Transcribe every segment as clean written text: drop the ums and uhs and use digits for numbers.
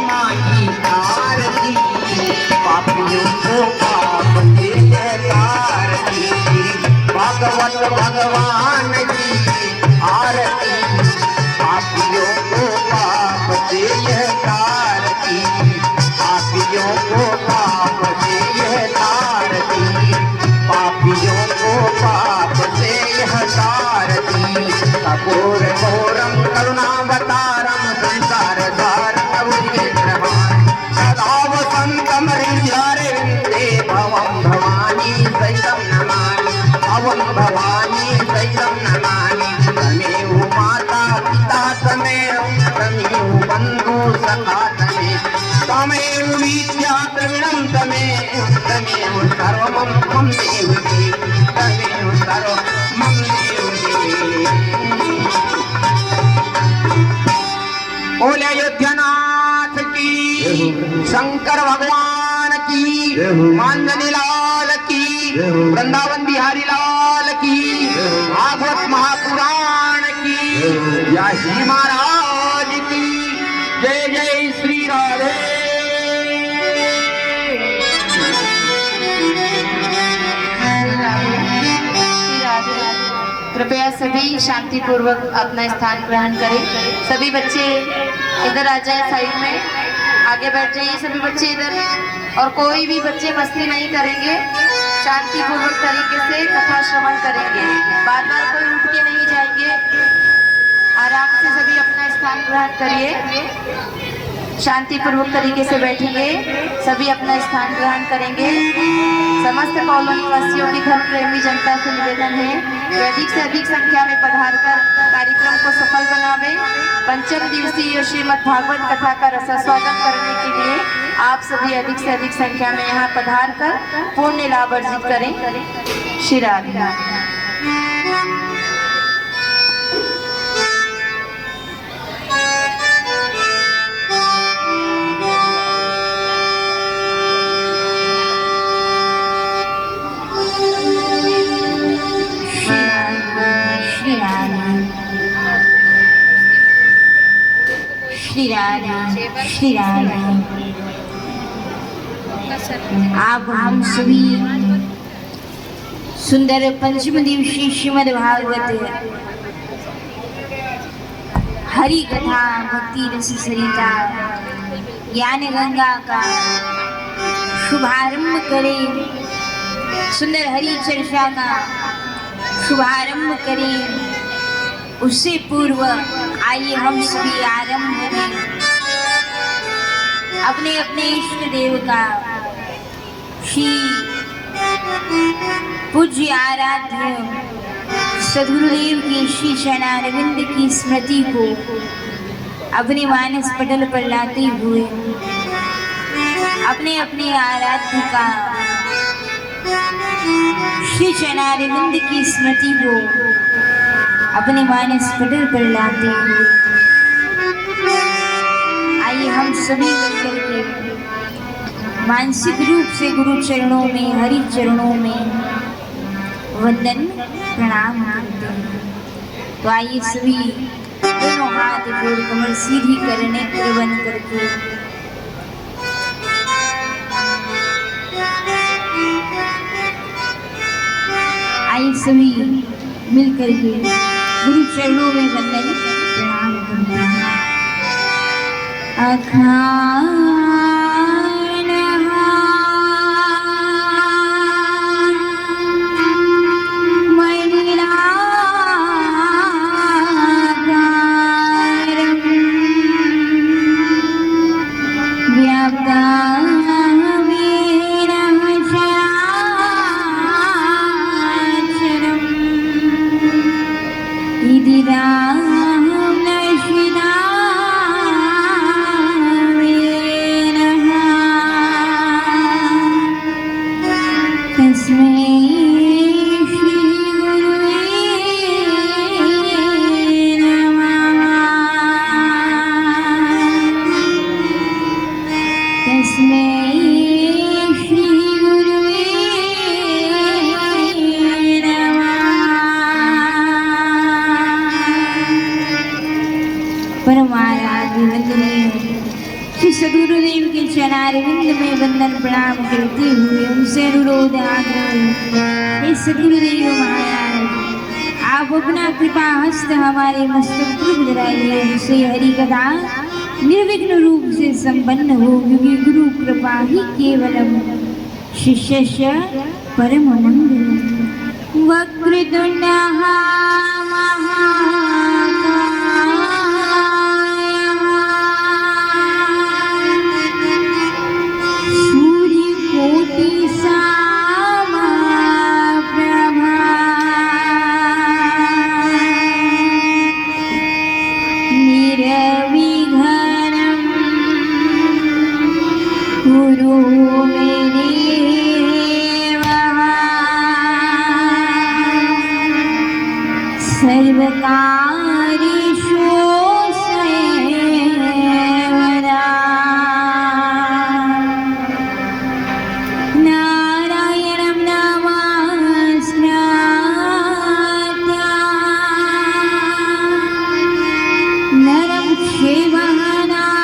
माई आरती, पापियों को पाप से तारती, भगवत भगवान की आरती, पापियों को पाप से तारती, पापियों को पाप से तारती, पापियों को पाप से तारती, कपूर घोरम करुणावतारम संसार सारम सदा वसंतम हृदयारविंदे भवं भवानी सहितं नमामि, भवं भवानी सहितं नमामि, तमेव माता पिता तमेव बंधु सखा तमेव विद्या द्रविणं तमेव सर्वं मम देवते, तमेव सर्वं मम देवते। बोले अयोध्यानाथ की, शंकर भगवान की, मांजनी लाल की, वृंदावन बिहारी लाल की, भागवत महापुराण की, या ही महाराज की जय। जय श्री राधे। कृपया सभी शांति पूर्वक अपना स्थान ग्रहण करें। सभी बच्चे इधर आ जाए, साइड में आगे बैठ जाइए सभी बच्चे इधर, और कोई भी बच्चे मस्ती नहीं करेंगे, शांति पूर्वक तरीके से कथा श्रवण करेंगे, बार बार कोई उठ के नहीं जाएंगे, आराम से सभी अपना स्थान ग्रहण करिए, शांति पूर्वक तरीके से बैठेंगे, सभी अपना स्थान ग्रहण करेंगे। समस्त कॉलोनी वासियों की धर्म प्रेमी जनता से निवेदन है कि अधिक से अधिक संख्या में पधारकर कार्यक्रम को सफल बनावे। पंचम दिवसीय श्रीमद् भागवत कथा का रसास्वादन करने के लिए आप सभी अधिक से अधिक संख्या में यहाँ पधारकर पुण्य लाभ अर्जित करें। श्री राधे। श्री राधे श्री राधे। आप हम सभी सुंदर पंचम दिवसीय श्रीमद् भागवत हरि कथा भक्ति रस सरिता ज्ञान गंगा का शुभारंभ करें, सुंदर हरि चर्चा का शुभारंभ करें। उससे पूर्व आइए हम सभी आरंभ करें अपने अपने इष्ट देव का, श्री पूज्य आराध्य सद्गुरुदेव की श्री चरणारविंद की स्मृति को अपने मानस पटल पर लाते हुए अपने अपने आराध्य का श्री चरणारविंद की स्मृति को अपने मानस पटल पर लाते हुए आइए हम सभी मिलकर के मानसिक रूप से गुरु चरणों में, हरि चरणों में वंदन प्रणाम करते हैं। तो आइए सभी दोनों हाथ जोड़ कमर सीधी करने बन करके आइए सभी मिलकर के गुरु चरणों में वंदन प्रणाम करते हैं। श्री सदगुरुदेव के चरणारविंद में वंदन प्रणाम करते हुए उनसे अनुरोध आग्रह, हे सदगुरुदेव महाराज, आप अपना कृपा हस्त हमारे मस्तक पर धराइए, जिससे हरि कथा निर्विघ्न रूप से संपन्न हो, क्योंकि गुरु कृपा ही केवलम शिष्यस्य परम मंगलम। वक्रतुंड सर्वकार्येषु सर्वदा नारायणं नमस्कृत्य नरं चैव नरोत्तमं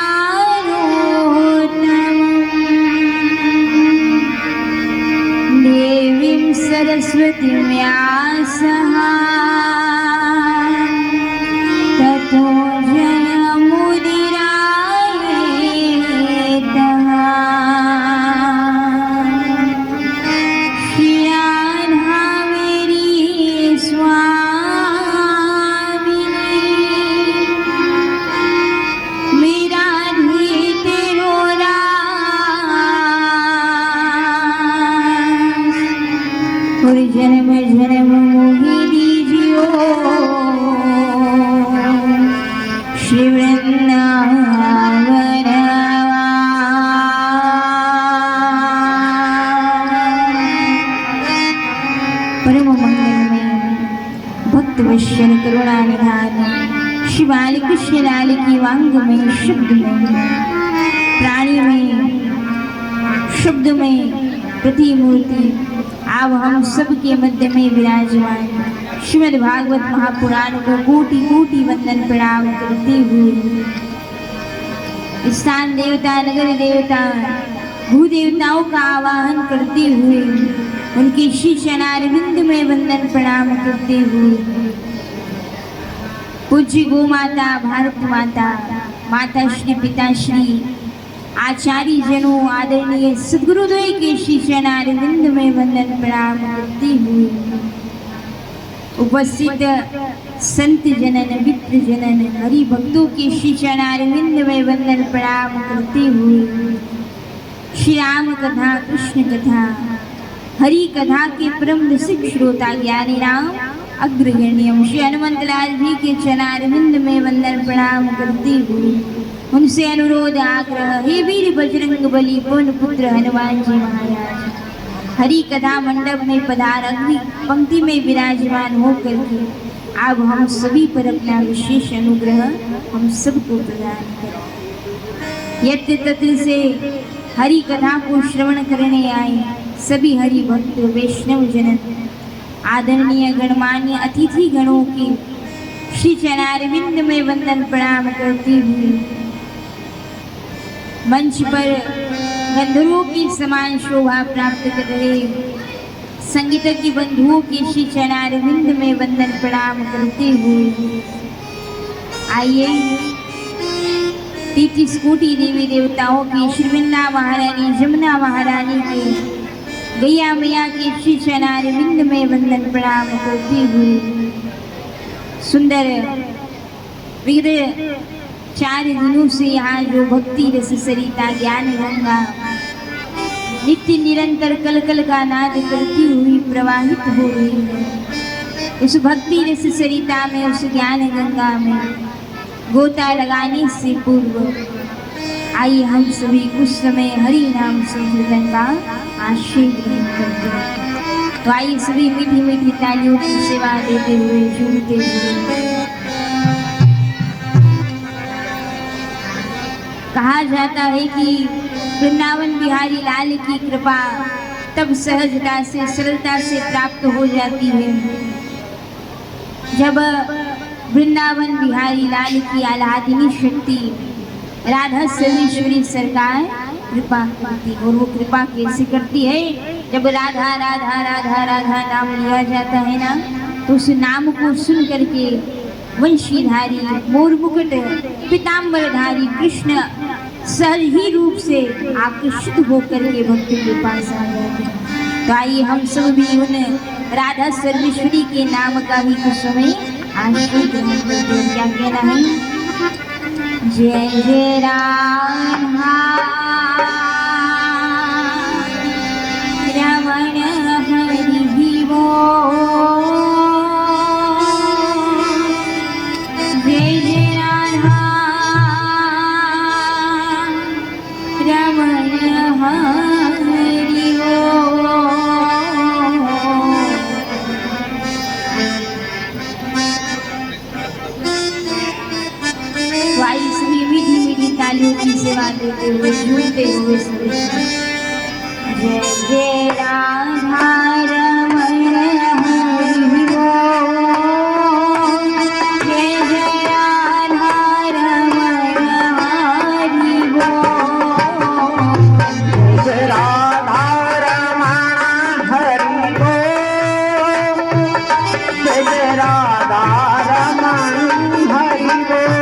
देवीं सरस्वतीं व्यासः ततो जयमुदीरयेतः। श्री राधावेरी स्वामिनी मेरा भी तेरो रास और जन्म जन्म मोहि दीजियो श्री वृंदावन। परम मंगलमय भक्त वश्यन करुणा निधान श्री बाल कृष्ण लाल की वांग में शब्द में प्राणी में शब्द में प्रतिमूर्ति आप हम सब के मध्य में विराजमान श्रीमद् भागवत महापुराण को कोटि कोटि वंदन प्रणाम करते हुए स्थान देवता नगर देवता भूदेवताओं का आवाहन करते हुए उनके श्री चरणारविंद में वंदन प्रणाम करते हुए पूज्य गो माता भारत माता माता श्री पिताश्री आचार्य जनों आदरणीय सदगुरुदेव के श्री चरणारविंद में वंदन प्रणाम करते हुए उपस्थित संत जनन विप्र जनन हरि भक्तों के श्री चरणारविंद में वंदन प्रणाम करते हुए श्री राम कथा कृष्ण कथा हरि कथा के परम रसिक श्रोता ज्ञानी राम अग्रगण्यम श्री हनुमंत लाल जी के चरणारविंद में वंदन प्रणाम करते हुए उनसे अनुरोध आग्रह, हे वीर बजरंग बली पवन पुत्र हनुमान जी महाराज, हरि कथा मंडप में पधार अग्नि पंक्ति में विराजमान होकर के आप हम सभी पर अपना विशेष अनुग्रह हम सबको प्रदान करें। यत्र तत्र से हरि कथा को श्रवण करने आए सभी हरि भक्त वैष्णव जनन आदरणीय गणमान्य अतिथि गणों की श्री चरणारविंद में वंदन प्रणाम करती हुई मंच पर गंधर्वों की समान शोभा प्राप्त कर रहे संगीतज्ञ बंधुओं के श्री चरणारविंद में वंदन प्रणाम करते हुए आइए 33 कोटि देवी देवताओं की श्री वृंदा महारानी जमुना महारानी के गैया मैया के श्री चरणारविंद में वंदन प्रणाम करते हुए सुंदर विग्रह 4 दिनों से यहाँ जो भक्ति रस सरिता ज्ञान गंगा नित्य निरंतर कल कल का नाद करती हुई प्रवाहित हो रही है। उस भक्ति रस सरिता में उस ज्ञान गंगा में गोता लगाने से पूर्व आइए हम सभी कुछ समय हरि नाम संकीर्तन का आश्रय ग्रहण करते हैं। तो आइए सभी मीठी मीठी तालियों की सेवा देते हुए झूमते हुए कहा जाता है कि वृंदावन बिहारी लाल की कृपा तब सहजता से सरलता से प्राप्त हो जाती है जब वृंदावन बिहारी लाल की आह्लादिनी शक्ति राधा सर्वेश्वरी सरकार कृपा करती, और वो कृपा कैसे करती है? जब राधा राधा राधा राधा नाम लिया जाता है ना, तो उस नाम को सुन करके वंशीधारी मोर मुकुट पीताम्बरधारी कृष्ण सहज ही रूप से आकर्षित होकर के भक्त के पास आ जाते हैं। तो आइए हम सब भी उन राधा सर्वेश्वरी के नाम का ही कुछ समय आश्रय ग्रहण करते हैं। क्या कहना है? जय जय राधा रमण हरि बोल, जय जय राधा रमण हरि बोल। तालियों की सेवा देते हुए झूमते हुए सभी जय जय राधा रमण हरि बोल, जय जय राधा रमण हरि बोल, जय राधा रमण हरि बोल, जय जय राधा रमण हरि बोल।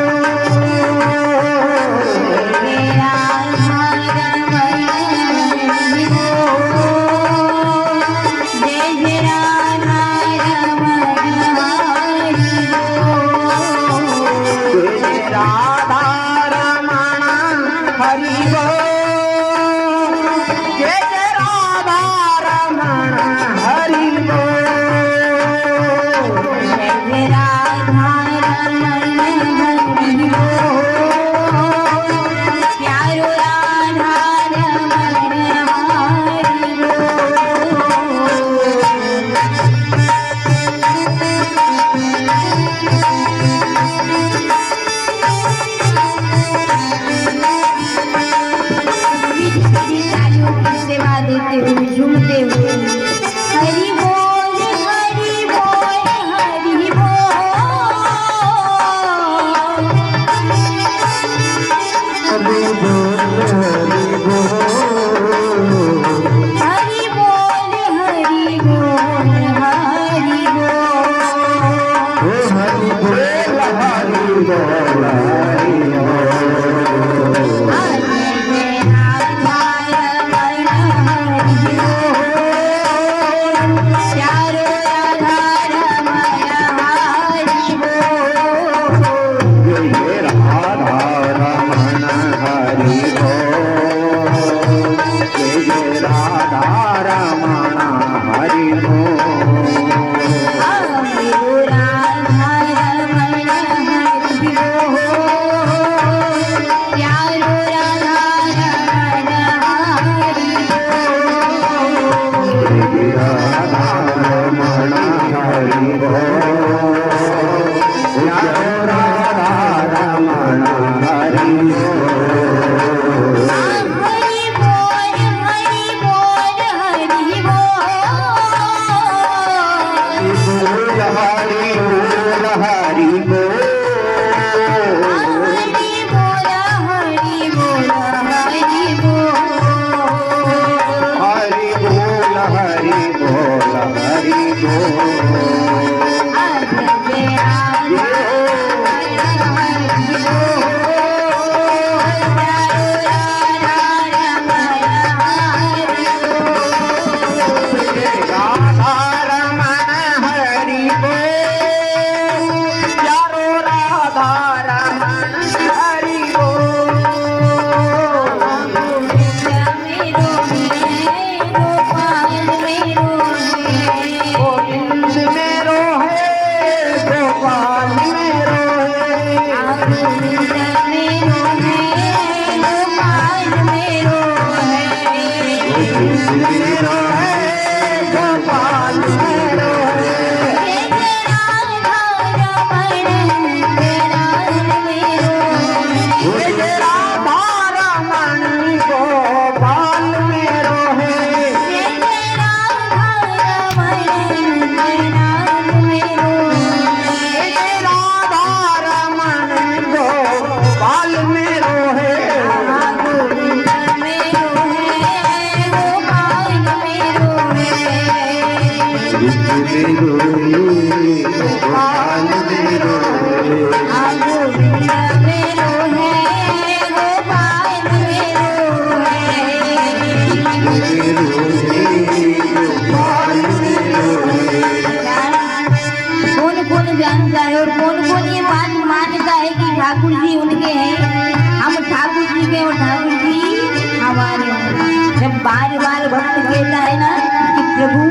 कहता है ना कि प्रभु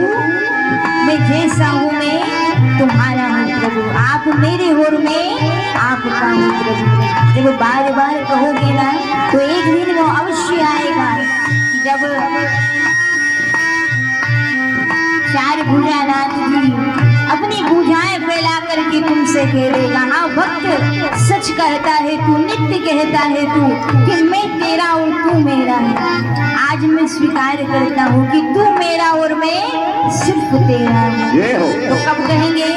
मैं जैसा हूँ मैं तुम्हारा हूँ प्रभु, आप मेरे हो और मैं आपका हूँ प्रभु। जब बार बार कहोगे ना तो एक दिन वो अवश्य आएगा जब चार भुजानाथ जी अपनी भुजाएं फैला करके तुमसे कह देगा, हाँ भक्त सच कहता है तू, नित्य कहता है तू कि मैं तेरा और तू मेरा है। आज मैं स्वीकार करता हूँ कि तू मेरा और मैं सिर्फ तेरा हूँ। तो कब कहेंगे?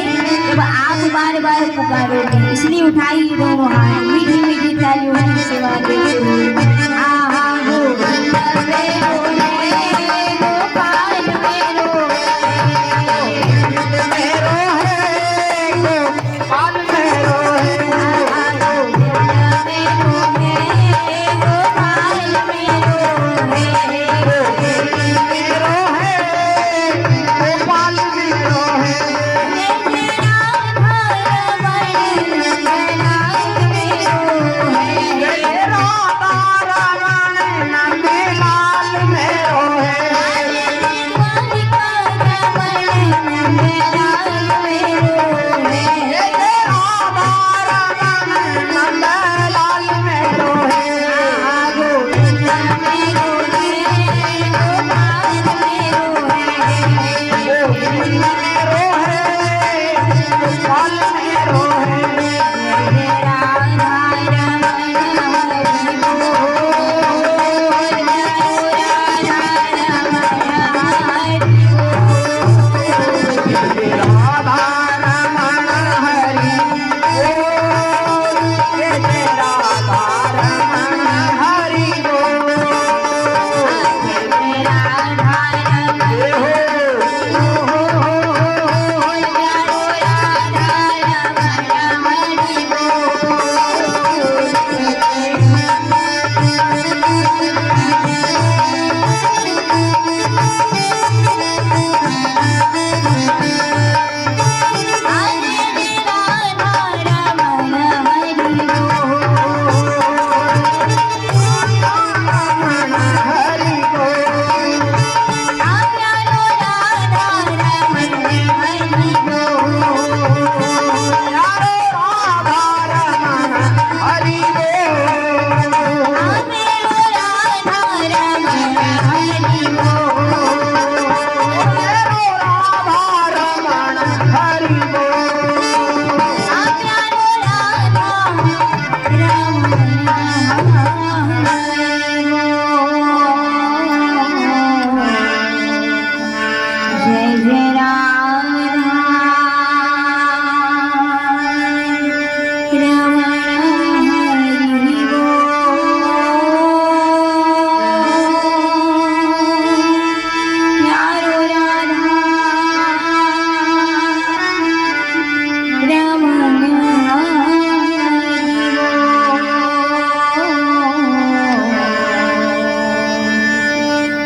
जब आप बार बार पुकारोगे। इसलिए उठाइए दोनों हाथ, मीठी मीठी तालियों की सेवा देते हुए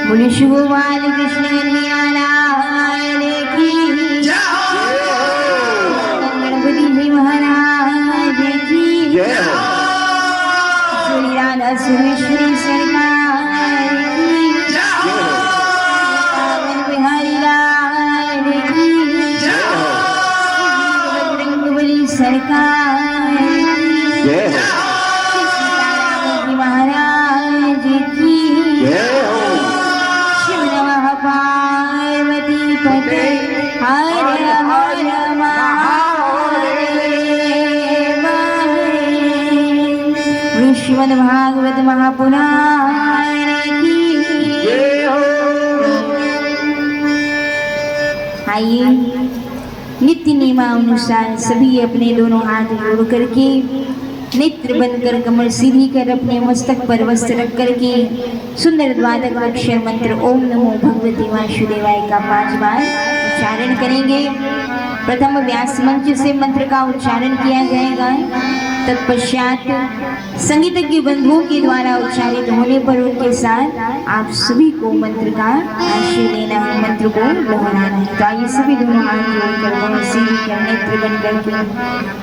बोले शिव बाल कृष्ण नारायण की गणपति जी महाराज की श्री राधा सुरेश्वरी सरकार की बिहारी लाल की बजरंगबली सरकार की सीताराम जी महाराज की पार्वती पते हर हर महादेव। श्रीमद् भागवत महापुराण की आइए नित्य नियमानुसार सभी अपने दोनों हाथ जोड़ करके नेत्र बंद कर कमर सीधी कर अपने मस्तक पर वस्त्र रख करके सुंदर द्वादश अक्षर मंत्र ओम नमो भगवते वासुदेवाय का 5 बार उच्चारण करेंगे। प्रथम व्यास मंच से मंत्र का उच्चारण किया जाएगा, तत्पश्चात संगीतज्ञ बंधुओं के द्वारा उच्चारित होने पर उनके साथ आप सभी को मंत्र का आशीर्वाद लेना है, मंत्र को दोहराना है। तो आइए सभी दोनों हाथ जोड़कर सीधी कर नेत्र बंद करके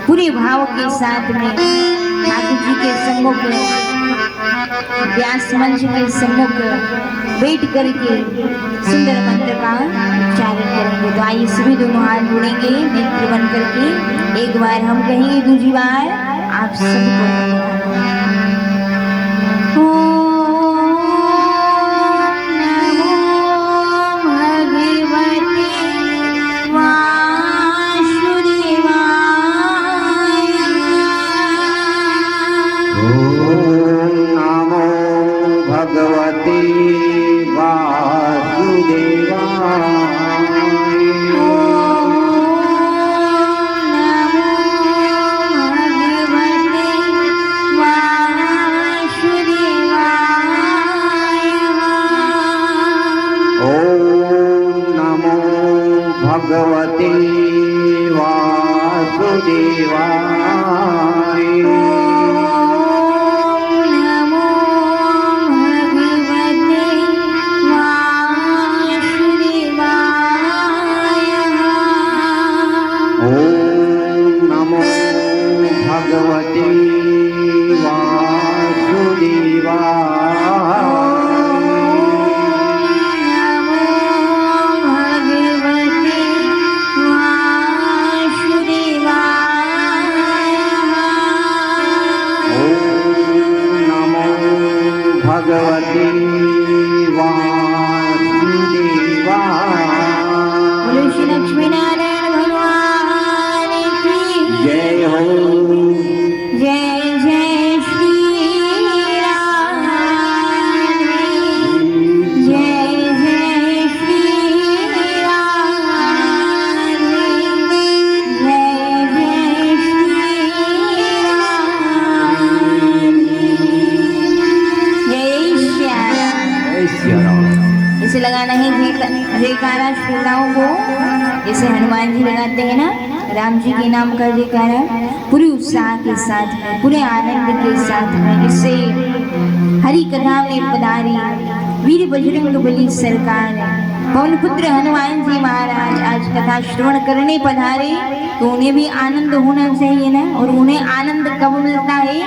पूरे भाव के साथ में ठाकुर जी के सम्मुख व्यास मंच के सम्मुख बैठ करके सुंदर मंत्र का उच्चारण करेंगे। तो आइए सभी दोनों हाथ जोड़ेंगे नेत्र बन करके, एक बार हम कहेंगे, दूसरी बार आप सबको। भगवते वासुदेवाय। नमो भगवते वासुदेवाय। ओम नमो भगवते वासुदेवाय। भगवते वासुदेवाय। बोलो श्री लक्ष्मी नारायण भगवान की जय हो। जय जय श्री राम। जय जय श्री राम। जय जय श्री राम। इसे लगाना है जयकारा श्रोताओं को, जैसे हनुमान जी लगाते हैं ना राम जी के नाम का जयकारा, पूरे उत्साह के साथ में, पूरे आनंद के साथ में। इससे हरि कथा में पधारी वीर बजरंग बली सरकार, पवन पुत्र हनुमान जी महाराज आज कथा श्रवण करने पधारे, तो उन्हें भी आनंद होना चाहिए ना। और उन्हें आनंद कब मिलता है?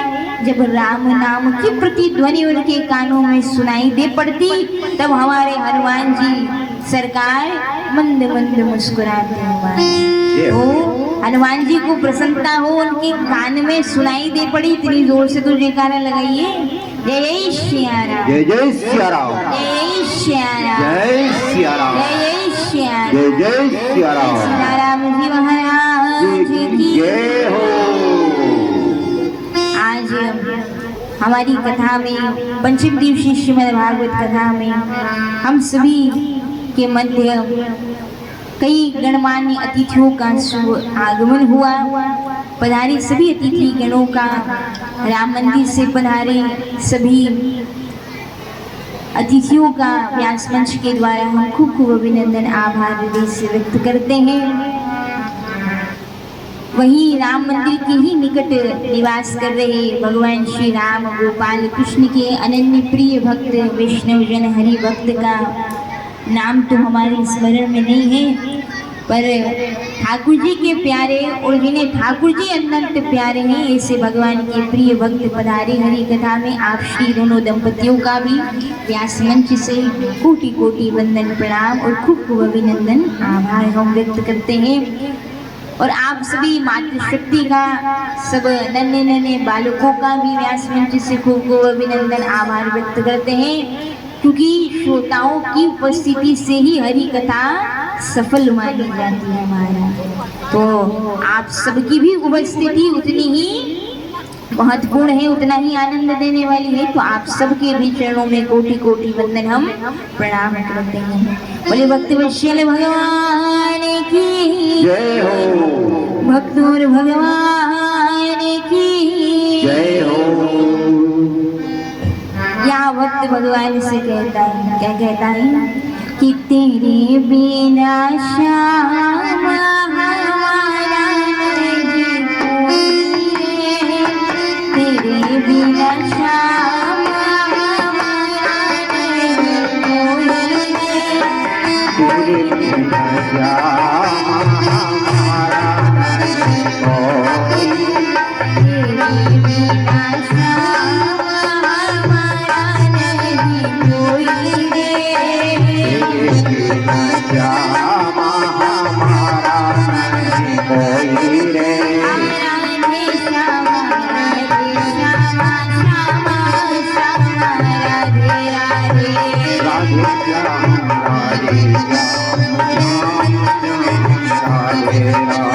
जब राम नाम की प्रतिध्वनि उनके कानों में सुनाई दे पड़ती, तब हमारे हनुमान जी सरकार मंद मंद मुस्कुराते हैं। तो हनुमान जी को प्रसन्नता हो, उनके कान में सुनाई दे पड़ी, इतनी जोर से तो जयकारा लगाइए। जय जय सिया राम। जय जय सिया राम। जय सिया राम। जय सिया राम। जय सिया राम। जय जय सिया राम। राम जी महाराज की जय हो। आज हमारी कथा में, पंचम दिवसीय श्रीमद् भागवत कथा में, हम सभी के मध्य कई गणमान्य अतिथियों का शुभ आगमन हुआ। पधारे सभी अतिथि गणों का, राम मंदिर से पधारे सभी अतिथियों का व्यास मंच के द्वारा हम खूब खूब अभिनंदन आभार हृदय से व्यक्त करते हैं। वहीं राम मंदिर के ही निकट निवास कर रहे भगवान श्री राम गोपाल कृष्ण के अनन्य प्रिय भक्त वैष्णव जन हरि भक्त का नाम तो हमारे स्मरण में नहीं है, पर ठाकुर जी के प्यारे और जिन्हें ठाकुर जी अनंत प्यारे हैं, ऐसे भगवान के प्रिय भक्त पधारे हरि कथा में। आप श्री दोनों दंपतियों का भी व्यास मंच से कोटि कोटि वंदन प्रणाम और खूब खूब अभिनंदन आभार हम व्यक्त करते हैं। और आप सभी मातृशक्ति का, सब नन्हे नन्हे बालकों का भी व्यास मंच से खूब खूब अभिनंदन आभार व्यक्त करते हैं, क्योंकि श्रोताओं की उपस्थिति से ही हरि कथा सफल मानी जाती है हमारा। तो आप सबकी भी उपस्थिति उतनी ही महत्वपूर्ण है, उतना ही आनंद देने वाली है। तो आप सबके भी चरणों में कोटि कोटि वंदन हम प्रणाम करते हैं। बोले भक्त वत्सल भगवान की जय हो। भक्त और भगवान की जय हो। यहाँ भक्त भगवान से कहता है, क्या कहता है कि तेरे बिना श्याम हमारा नहीं कोई रे, तेरे बिना श्याम हमारा नहीं कोई रे, तेरे बिना श्याम हमारा नहीं कोई। तेरे बिना श्याम राधे श्याम राधे राधे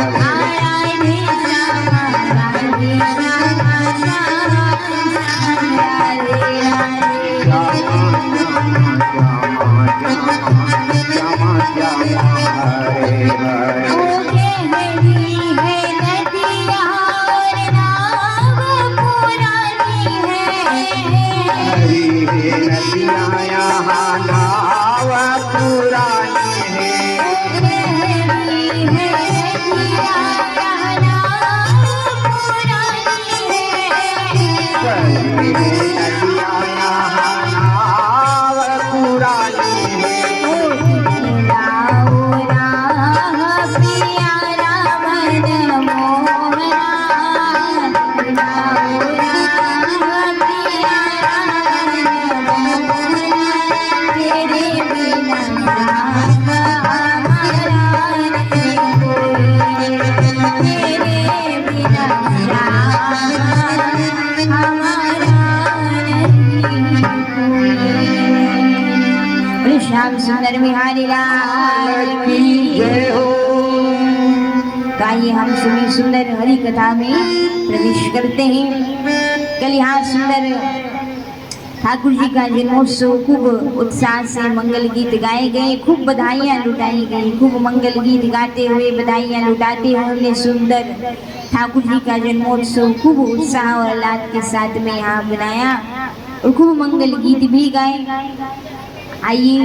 श्याम सुंदर बिहारी लाल की जय हो। तो आइए हम सभी सुंदर हरि कथा में प्रवेश करते हैं। कल यहाँ सुंदर ठाकुर जी का जन्मोत्सव खूब उत्साह से मंगल गीत गाए गए, खूब बधाइयाँ लुटाई गई। खूब मंगल गीत गाते हुए बधाइयाँ लुटाते हुए हमने सुंदर ठाकुर जी का जन्मोत्सव खूब उत्साह और आह्लाद के साथ में यहाँ बनाया और खूब मंगल गीत भी गाए। आइए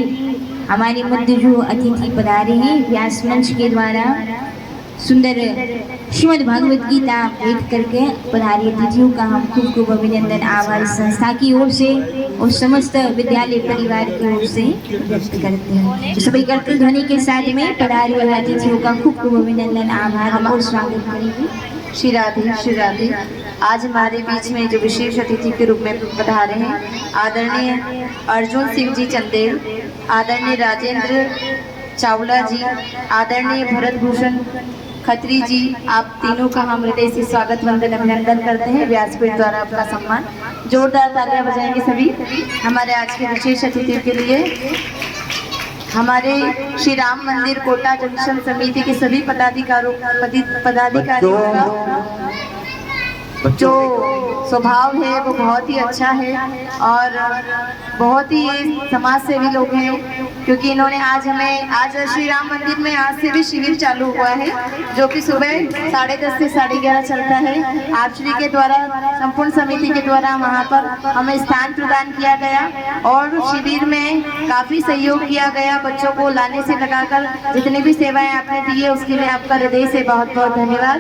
हमारे मध्य जो अतिथि पधारे हैं व्यास मंच के द्वारा सुंदर श्रीमद् भागवत गीता भेंट करके पधारी अतिथियों का हम खूब खूब अभिनंदन आभार संस्था की ओर से और समस्त विद्यालय परिवार की ओर से व्यक्त करते हैं। तो सभी कर्तव्य ध्वनि के साथ में पधारी वाले अतिथियों का खूब खूब अभिनंदन आभार और स्वागत करेंगे। श्री राधे श्री राधे। आज हमारे बीच में जो विशेष अतिथि के रूप में पधारे हैं आदरणीय अर्जुन सिंह जी चंदेल, आदरणीय राजेंद्र चावला जी, आदरणीय भरत भूषण खत्री जी, आप तीनों का हम हृदय से स्वागत वंदन अभिनंदन करते हैं। व्यासपीठ द्वारा आपका सम्मान, जोरदार तालियां बजाएंगे सभी हमारे आज के विशेष अतिथि के लिए। हमारे श्री राम मंदिर कोटा जंक्शन समिति के सभी पदाधिकारियों का जो स्वभाव है वो बहुत ही अच्छा है और बहुत ही समाज सेवी लोग हैं, क्योंकि इन्होंने आज श्री राम मंदिर में आज से भी शिविर चालू हुआ है जो कि सुबह 10:30 से 11:30 चलता है। आप श्री के द्वारा संपूर्ण समिति के द्वारा वहाँ पर हमें स्थान प्रदान किया गया और शिविर में काफ़ी सहयोग किया गया। बच्चों को लाने से लगाकर जितनी भी सेवाएं आपने दी है उसके लिए आपका हृदय से बहुत बहुत धन्यवाद।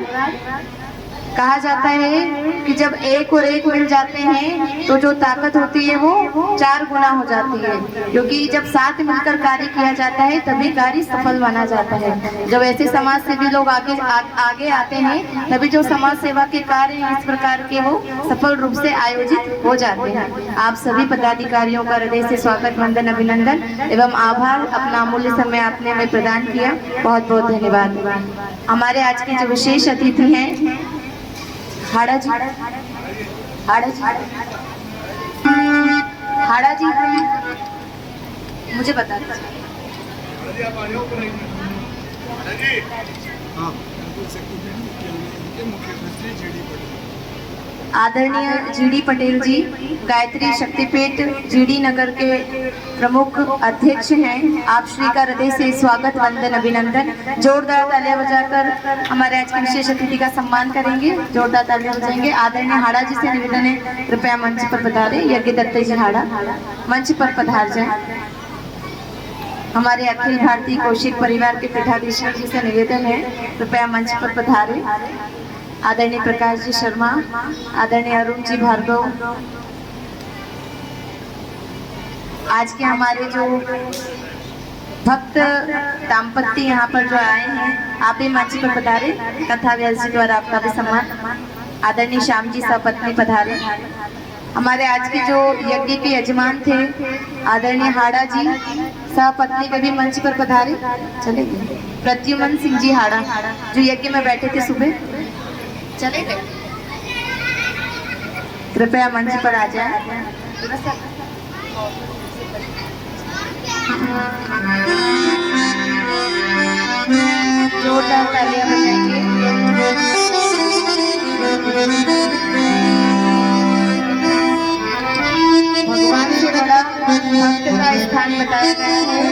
कहा जाता है कि जब एक और एक मिल जाते हैं तो जो ताकत होती है वो 4 गुना हो जाती है, क्योंकि जब साथ मिलकर कार्य किया जाता है तभी कार्य सफल माना जाता है। जब ऐसे समाज सेवी लोग आगे आते हैं तभी जो समाज सेवा के कार्य इस प्रकार के वो सफल रूप से आयोजित हो जाते हैं। आप सभी पदाधिकारियों का हृदय से स्वागत वंदन अभिनंदन एवं आभार। अपना अमूल्य समय आपने हमें प्रदान किया, बहुत बहुत धन्यवाद। हमारे आज के जो विशेष अतिथि हैं हाड़ा जी, मुझे बता आदरणीय जीडी पटेल जी, गायत्री शक्तिपीठ जीडी नगर के प्रमुख अध्यक्ष हैं। आप श्री का हृदय से स्वागत वंदन अभिनंदन। जोरदार तालियां बजाकर हमारे आज के विशेष अतिथि का सम्मान करेंगे। जोरदार तालियां बजाएंगे। आदरणीय हाड़ा जी से निवेदन है कृपया मंच पर पधारे। यज्ञ दत्त जी हाड़ा मंच पर पधार जाए। हमारे अखिल भारतीय कौशिक परिवार के पीठाधीश्वर जी से निवेदन है कृपया मंच पर पधारे। आदरणीय प्रकाश जी शर्मा, आदरणीय अरुण जी भार्गव, आज के हमारे जो भक्त दाम्पत्य यहाँ पर जो आए हैं आप भी मंच पर पधारे। कथा व्यास जी द्वारा आपका भी सम्मान। आदरणीय श्याम जी सपत्नी पधारे। हमारे आज के जो यज्ञ के यजमान थे आदरणीय हाड़ा जी सहपत्नी पे भी मंच पर पधारे। चले गए प्रद्युमन सिंह जी हाड़ा जो यज्ञ में बैठे थे सुबह, चले गए। कृपया मंच पर आ जाए। जोरदार तालियां बजाएंगे। भगवान से बड़ा भक्त का स्थान बताया गया है।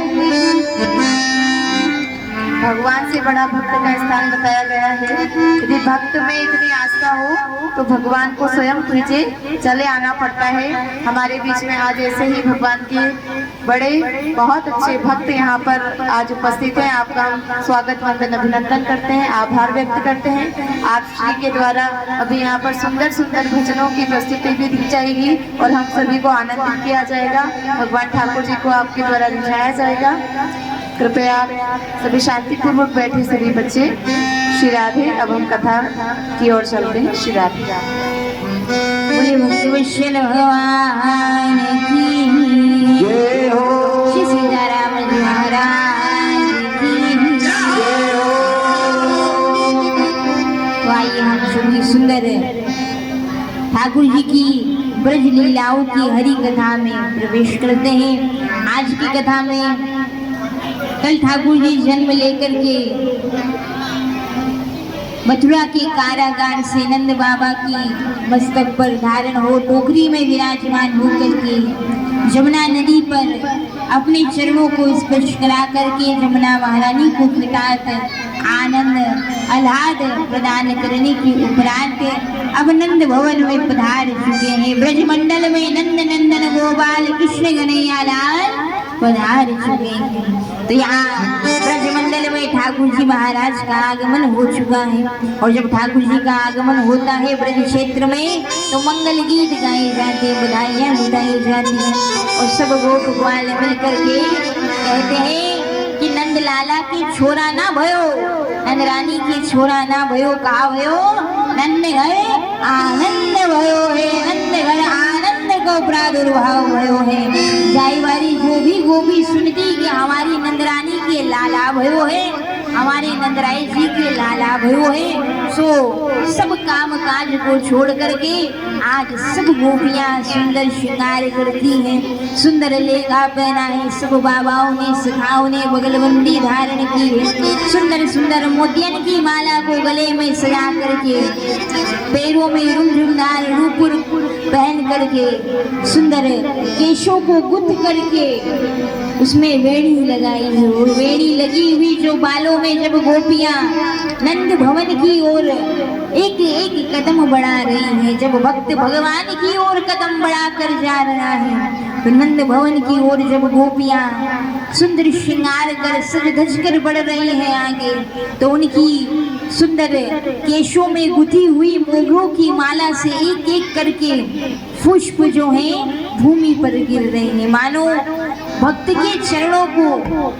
भगवान से बड़ा भक्त का स्थान बताया गया है। यदि भक्त में इतनी आस्था हो तो भगवान को स्वयं पीछे चले आना पड़ता है। हमारे बीच में आज ऐसे ही भगवान के बड़े बहुत अच्छे भक्त यहाँ पर आज उपस्थित हैं। आपका हम स्वागत वंदन अभिनंदन करते हैं, आभार व्यक्त करते हैं। आप श्री के द्वारा अभी यहाँ पर सुंदर सुंदर भजनों की प्रस्तुति भी दी जाएगी और हम सभी को आनंदित किया जाएगा। भगवान ठाकुर जी को आपके द्वारा रिझाया जाएगा। कृपया सभी शांतिपूर्वक बैठे सभी बच्चे। श्री राधे। अब हम कथा की ओर चलते हैं। श्री राधे। बोले भक्तवत्सल भगवान की जय हो। श्री सीताराम जी महाराज की जय हो। तो आइए हम सभी सुंदर ठाकुर जी की ब्रज लीलाओं की हरि कथा में प्रवेश करते हैं। आज की कथा में कल ठाकुर जी जन्म लेकर के मथुरा के कारागार से नंद बाबा की मस्तक पर धारण हो टोकरी में विराजमान होकर के जमुना नदी पर अपने चरणों को स्पर्श करा करके जमुना महारानी को कृतार्थ आनंद आह्लाद प्रदान करने के उपरांत अब नंद भवन में पधार चुके हैं। ब्रजमंडल में नंद नंदन गोपाल कृष्ण कन्हैया लाल पधार चुके हैं। तो यहाँ ब्रजमंडल में ठाकुर जी महाराज का आगमन हो चुका है और जब ठाकुर जी का आगमन होता है ब्रज क्षेत्र में तो मंगल गीत गाए जाते हैं, बधाइयाँ बुधाई जाती हैं और सब गोप ग्वाल मिलकर के कहते हैं कि नंद लाला की छोरा ना भयो, नंद रानी की छोरा ना भयो, कहा भयो नंद घर आनंद भयो है, नंद घर आनंद को प्रादुर्भाव भयो है। जाई वाली जो भी गोपी सुनती कि हमारी नंदरानी के लाला भयो है, हमारे नंदराय जी के लाला भयो है, सो सब काम काज को छोड़ करके आज सब गोपियां सुंदर श्रृंगार करती हैं। सुंदर लेगा पहना है सब बाबाओं ने, सखाओं ने बगलबंदी धारण की है। सुंदर सुंदर मोतियन की माला को गले में सजा करके पैरों में रुमझुमदार रूपुर पहन करके सुंदर केशों को गुथ करके उसमें वेणी लगाई है और वेणी लगी हुई जो बालों में जब गोपियां नंद भवन की ओर एक एक कदम बढ़ा रही है, जब भक्त भगवान की ओर कदम बढ़ा कर जा रहा है तो नंद भवन की ओर जब गोपियां सुंदर श्रृंगार कर सज धज कर बढ़ रही हैं आगे तो उनकी सुंदर केशों में गुथी हुई मोगरों की माला से एक एक करके पुष्प जो हैं भूमि पर गिर रहे हैं, मानो भक्त के चरणों को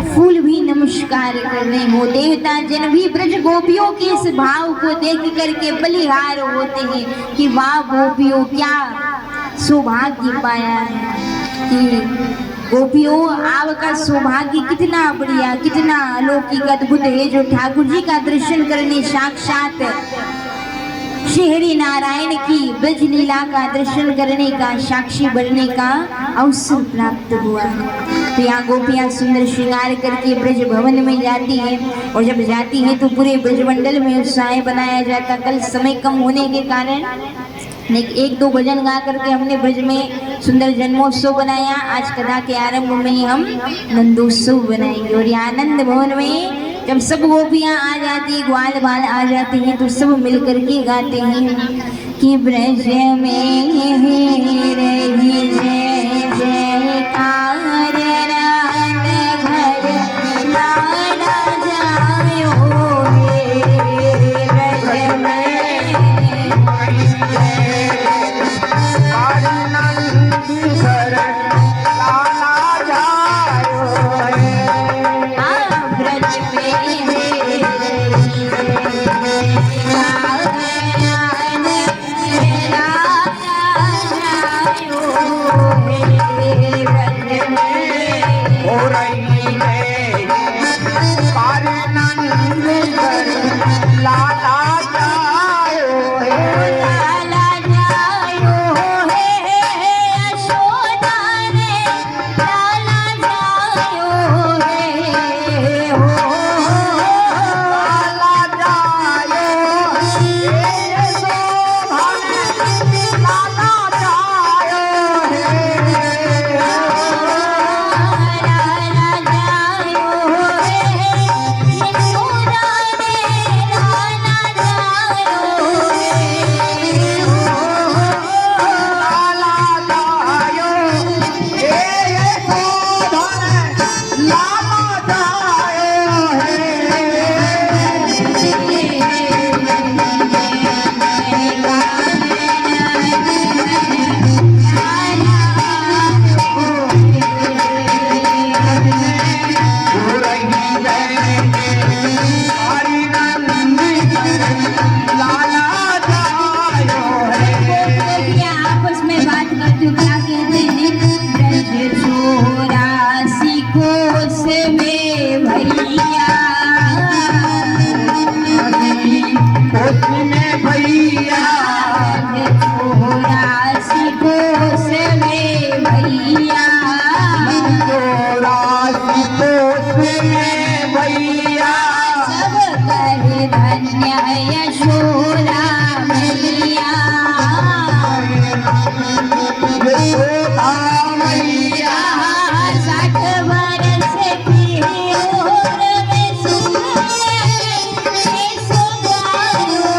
फूल भी नमस्कार कर रहे हो। देवता जन भी ब्रज गोपियों के इस भाव को देख करके बलिहार होते हैं कि वाह गोपियों क्या सौभाग्य पाया है कि गोपियों आपका सौभाग्य कितना बढ़िया, कितना अलौकिक अद्भुत है जो ठाकुर जी का दर्शन करने साक्षात श्री हरि नारायण की ब्रज लीला का दर्शन करने का साक्षी बनने का अवसर प्राप्त हुआ। तो यहाँ गोपियाँ सुंदर श्रृंगार करके ब्रज भवन में जाती हैं और जब जाती हैं तो पूरे ब्रजमंडल में उत्साह बनाया जाता। कल समय कम होने के कारण एक दो भजन गा करके हमने ब्रज में सुंदर जन्मोत्सव बनाया। आज कथा के आरंभ में ही हम नंदोत्सव बनाएंगे और यहाँ आनंद भवन में जब सब गोपियाँ आ जाती, ग्वाल बाल आ जाते हैं तो सब मिलकर के गाते हैं कि ब्रज में रही जय जयकार रात घर लाना जायो हे ब्रज में Oh मैया सब कहे धन्य यशोदा मैया यशोदा मैया 60 बरस की उम्र में सुंदर सुगायो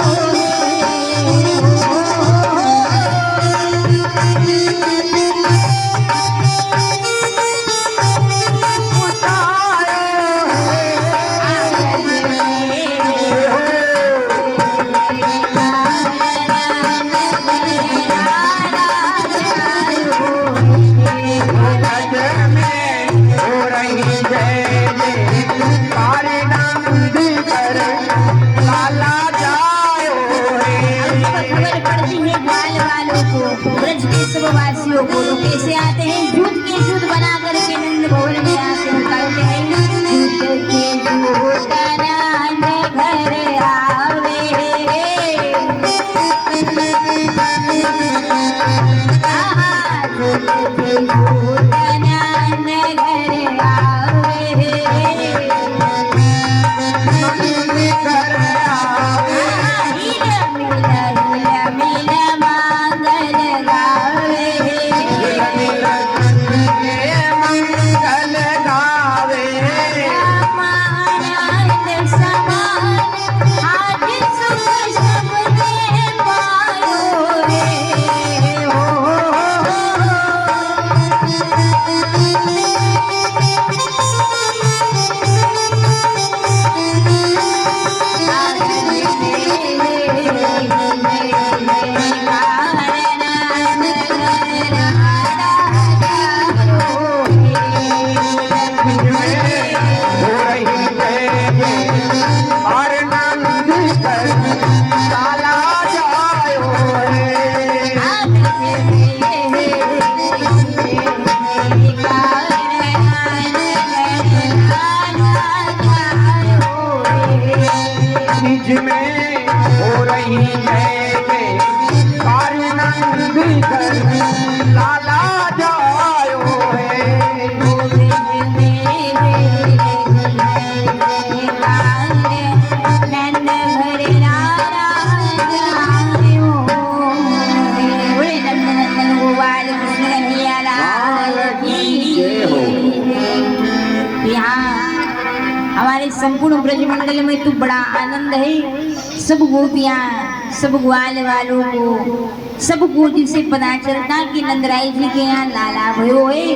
खबर पड़ती है ग्वाल वालों को, ब्रज के सब वासियों को। तो कैसे आते हैं? दूध के दूध बना करके नंद भवन में आते हैं। कहते हैं दूध के दूध नंद घर आवे दूध के दूध नंद घर आवे में हो रही है लाला जायो है हमारे संपूर्ण ब्रजमंडल में तो बड़ा आनंद है। सब गोपियाँ, सब ग्वाल वालों को, सब गोदी से पता चलता कि नंदराय जी के यहाँ लाला भयो है,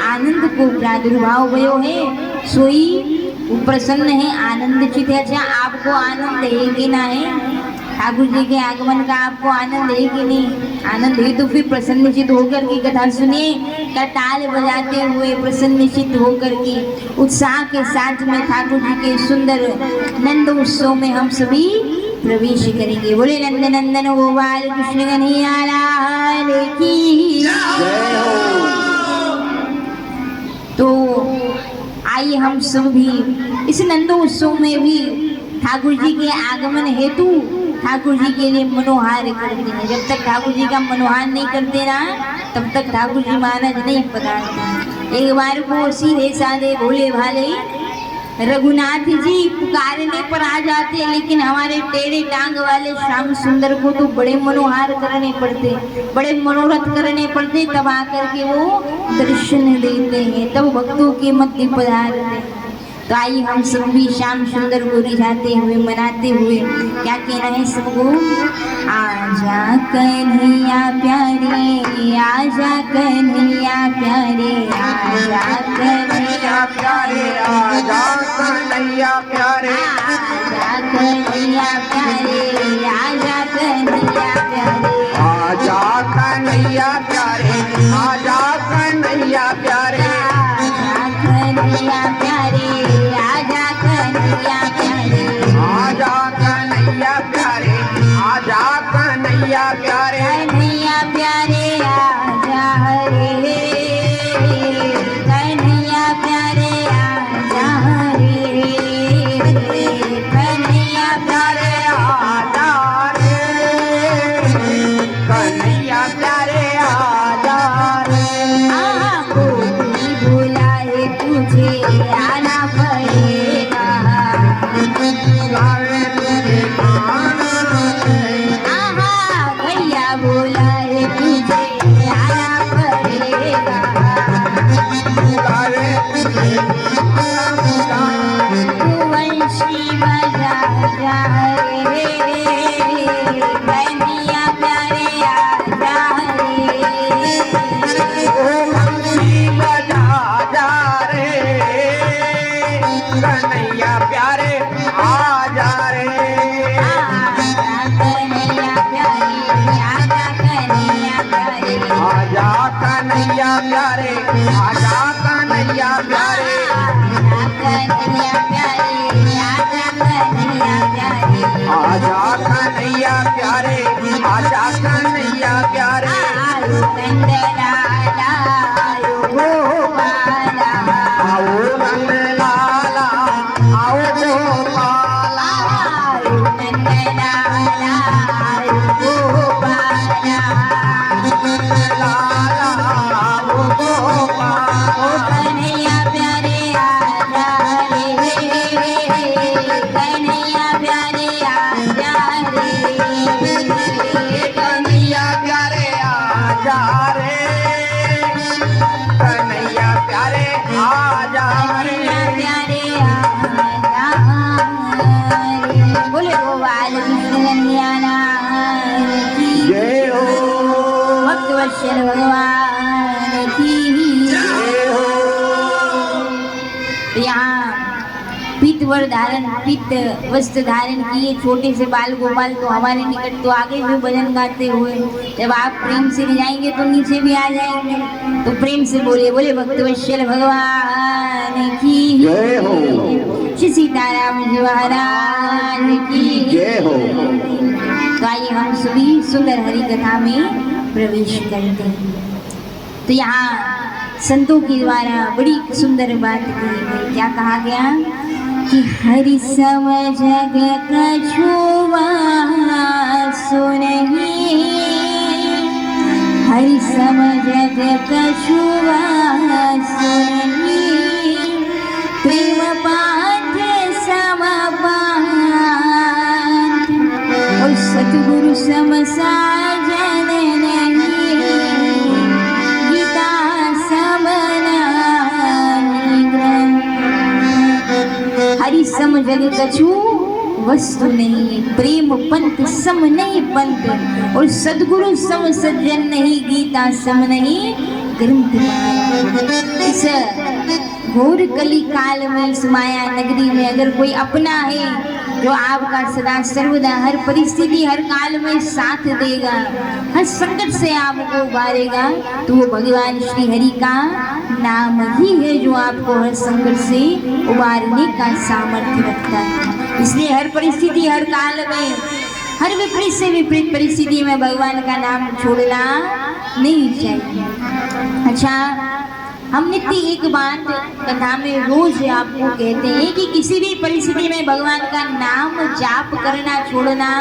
आनंद को प्रादुर्भाव भयो है। सोई वो प्रसन्न है, आनंदित है। अच्छा, आपको आनंद है कि ना है? ठाकुर जी के आगमन का आपको आनंद है कि नहीं? आनंद है तो फिर प्रसन्नचित होकर की कथा सुनिए। करताल बजाते हुए प्रसन्नचित होकर की उत्साह के साथ में ठाकुर जी के सुंदर नंद उत्सव में हम सभी प्रवेश करेंगे। बोले नंद नंदन गोपाल कृष्ण कन्हैया लाल की। तो आइए हम सब भी इस नंद उत्सव में भी ठाकुर जी के आगमन हेतु ठाकुर जी के लिए मनोहार करते हैं। जब तक ठाकुर जी का मनोहार नहीं करते ना, तब तक ठाकुर जी महाराज नहीं पधारते। एक बार को सीधे साधे भोले भाले रघुनाथ जी पुकारने पर आ जाते, लेकिन हमारे टेढ़े टांग वाले श्याम सुंदर को तो बड़े मनोहार करने पड़ते, बड़े मनोरथ करने पड़ते, तब आकर के वो दर्शन देते हैं, तब भक्तों के मध्य पधारते हैं। तो आइए हम सब भी श्याम सुंदर को रिझाते हुए मनाते हुए क्या कहना है सबको? आजा कन्हैया प्यारे, आजा कन्हैया प्यारे, आजा कन्हैया प्यारे, आजा कन्हैया प्यारे, आजा कन्हैया प्यारे, आजा कन्हैया प्यारे, आजा कन्हैया प्यारे, आजा कन्हैया प्यारे, आजा कन्हैया प्यारे, आजा कन्हैया प्यारे, आजा कन्हैया प्यारे, आजा कन्हैया प्यारे, कन्हैया प्यारे आजा हरे, कन्हैया प्यारे आजा हरे, कन्हैया प्यारे आजा रे, कन्हैया प्यारे आजा रे। कोई बुलाए तुझे आना पड़ेगा, कन्हैया प्यारे कन्हैया प्यारे आजा कन्हैया प्यारे आजा कन्हैया प्यारे आजा कन्हैया प्यारे आयो नंदलाला आयो गोपाला आओ नंदलाला आओ गोपाला आयो नंदलाला आयो गोपाला लाला आओ गोपाला ओ कन्हैया प्यारे आजा रे कन्हैया प्यारे आजा रे कन्हैया प्यारे आजा रे कन्हैया प्यारे आजा रे प्यारे आजा रे बोले गोपाल कृष्ण कन्हैया की जय हो भक्तवत्सल भगवान की जय हो तो यहाँ पीत वस्त्र धारण किए छोटे से बाल गोपाल तो हमारे निकट तो आगे भी भजन गाते हुए जब आप प्रेम से ले जाएंगे तो नीचे भी आ जाएंगे तो प्रेम से बोले बोले भक्तवत्सल भगवान की जय हो श्री सीताराम जी महाराज की जय हो तो आइए हम सभी सुंदर हरि कथा में प्रवेश करते हैं। तो यहाँ संतों के द्वारा बड़ी सुंदर बात कही गई। क्या कहा गया कि हरि सम जग कछुआ सुनहि हरि सम जग कछुआ सुनहि प्रेम पाठ सम पाठ और सतगुरु सम साजन नहीं गीता समनानि ग्रंथ हरि सम जग कछु वस्तु नहीं प्रेम पंथ सम नहीं पंथ और सदगुरु सम सज्जन नहीं गीता सम नहीं ग्रंथ इस घोर कली काल में इस माया नगरी में अगर कोई अपना है जो आपका सदा सर्वदा हर परिस्थिति हर काल में साथ देगा हर संकट से आपको उबारेगा तो वो भगवान श्री हरि का नाम ही है जो आपको हर संकट से उबारने का सामर्थ्य रखता है। इसलिए हर परिस्थिति हर काल में हर विपरीत से विपरीत परिस्थिति में भगवान का नाम छोड़ना नहीं चाहिए। अच्छा, हम नित्य एक बात कथा में रोज आपको कहते हैं कि किसी भी परिस्थिति में भगवान का नाम जाप करना छोड़ना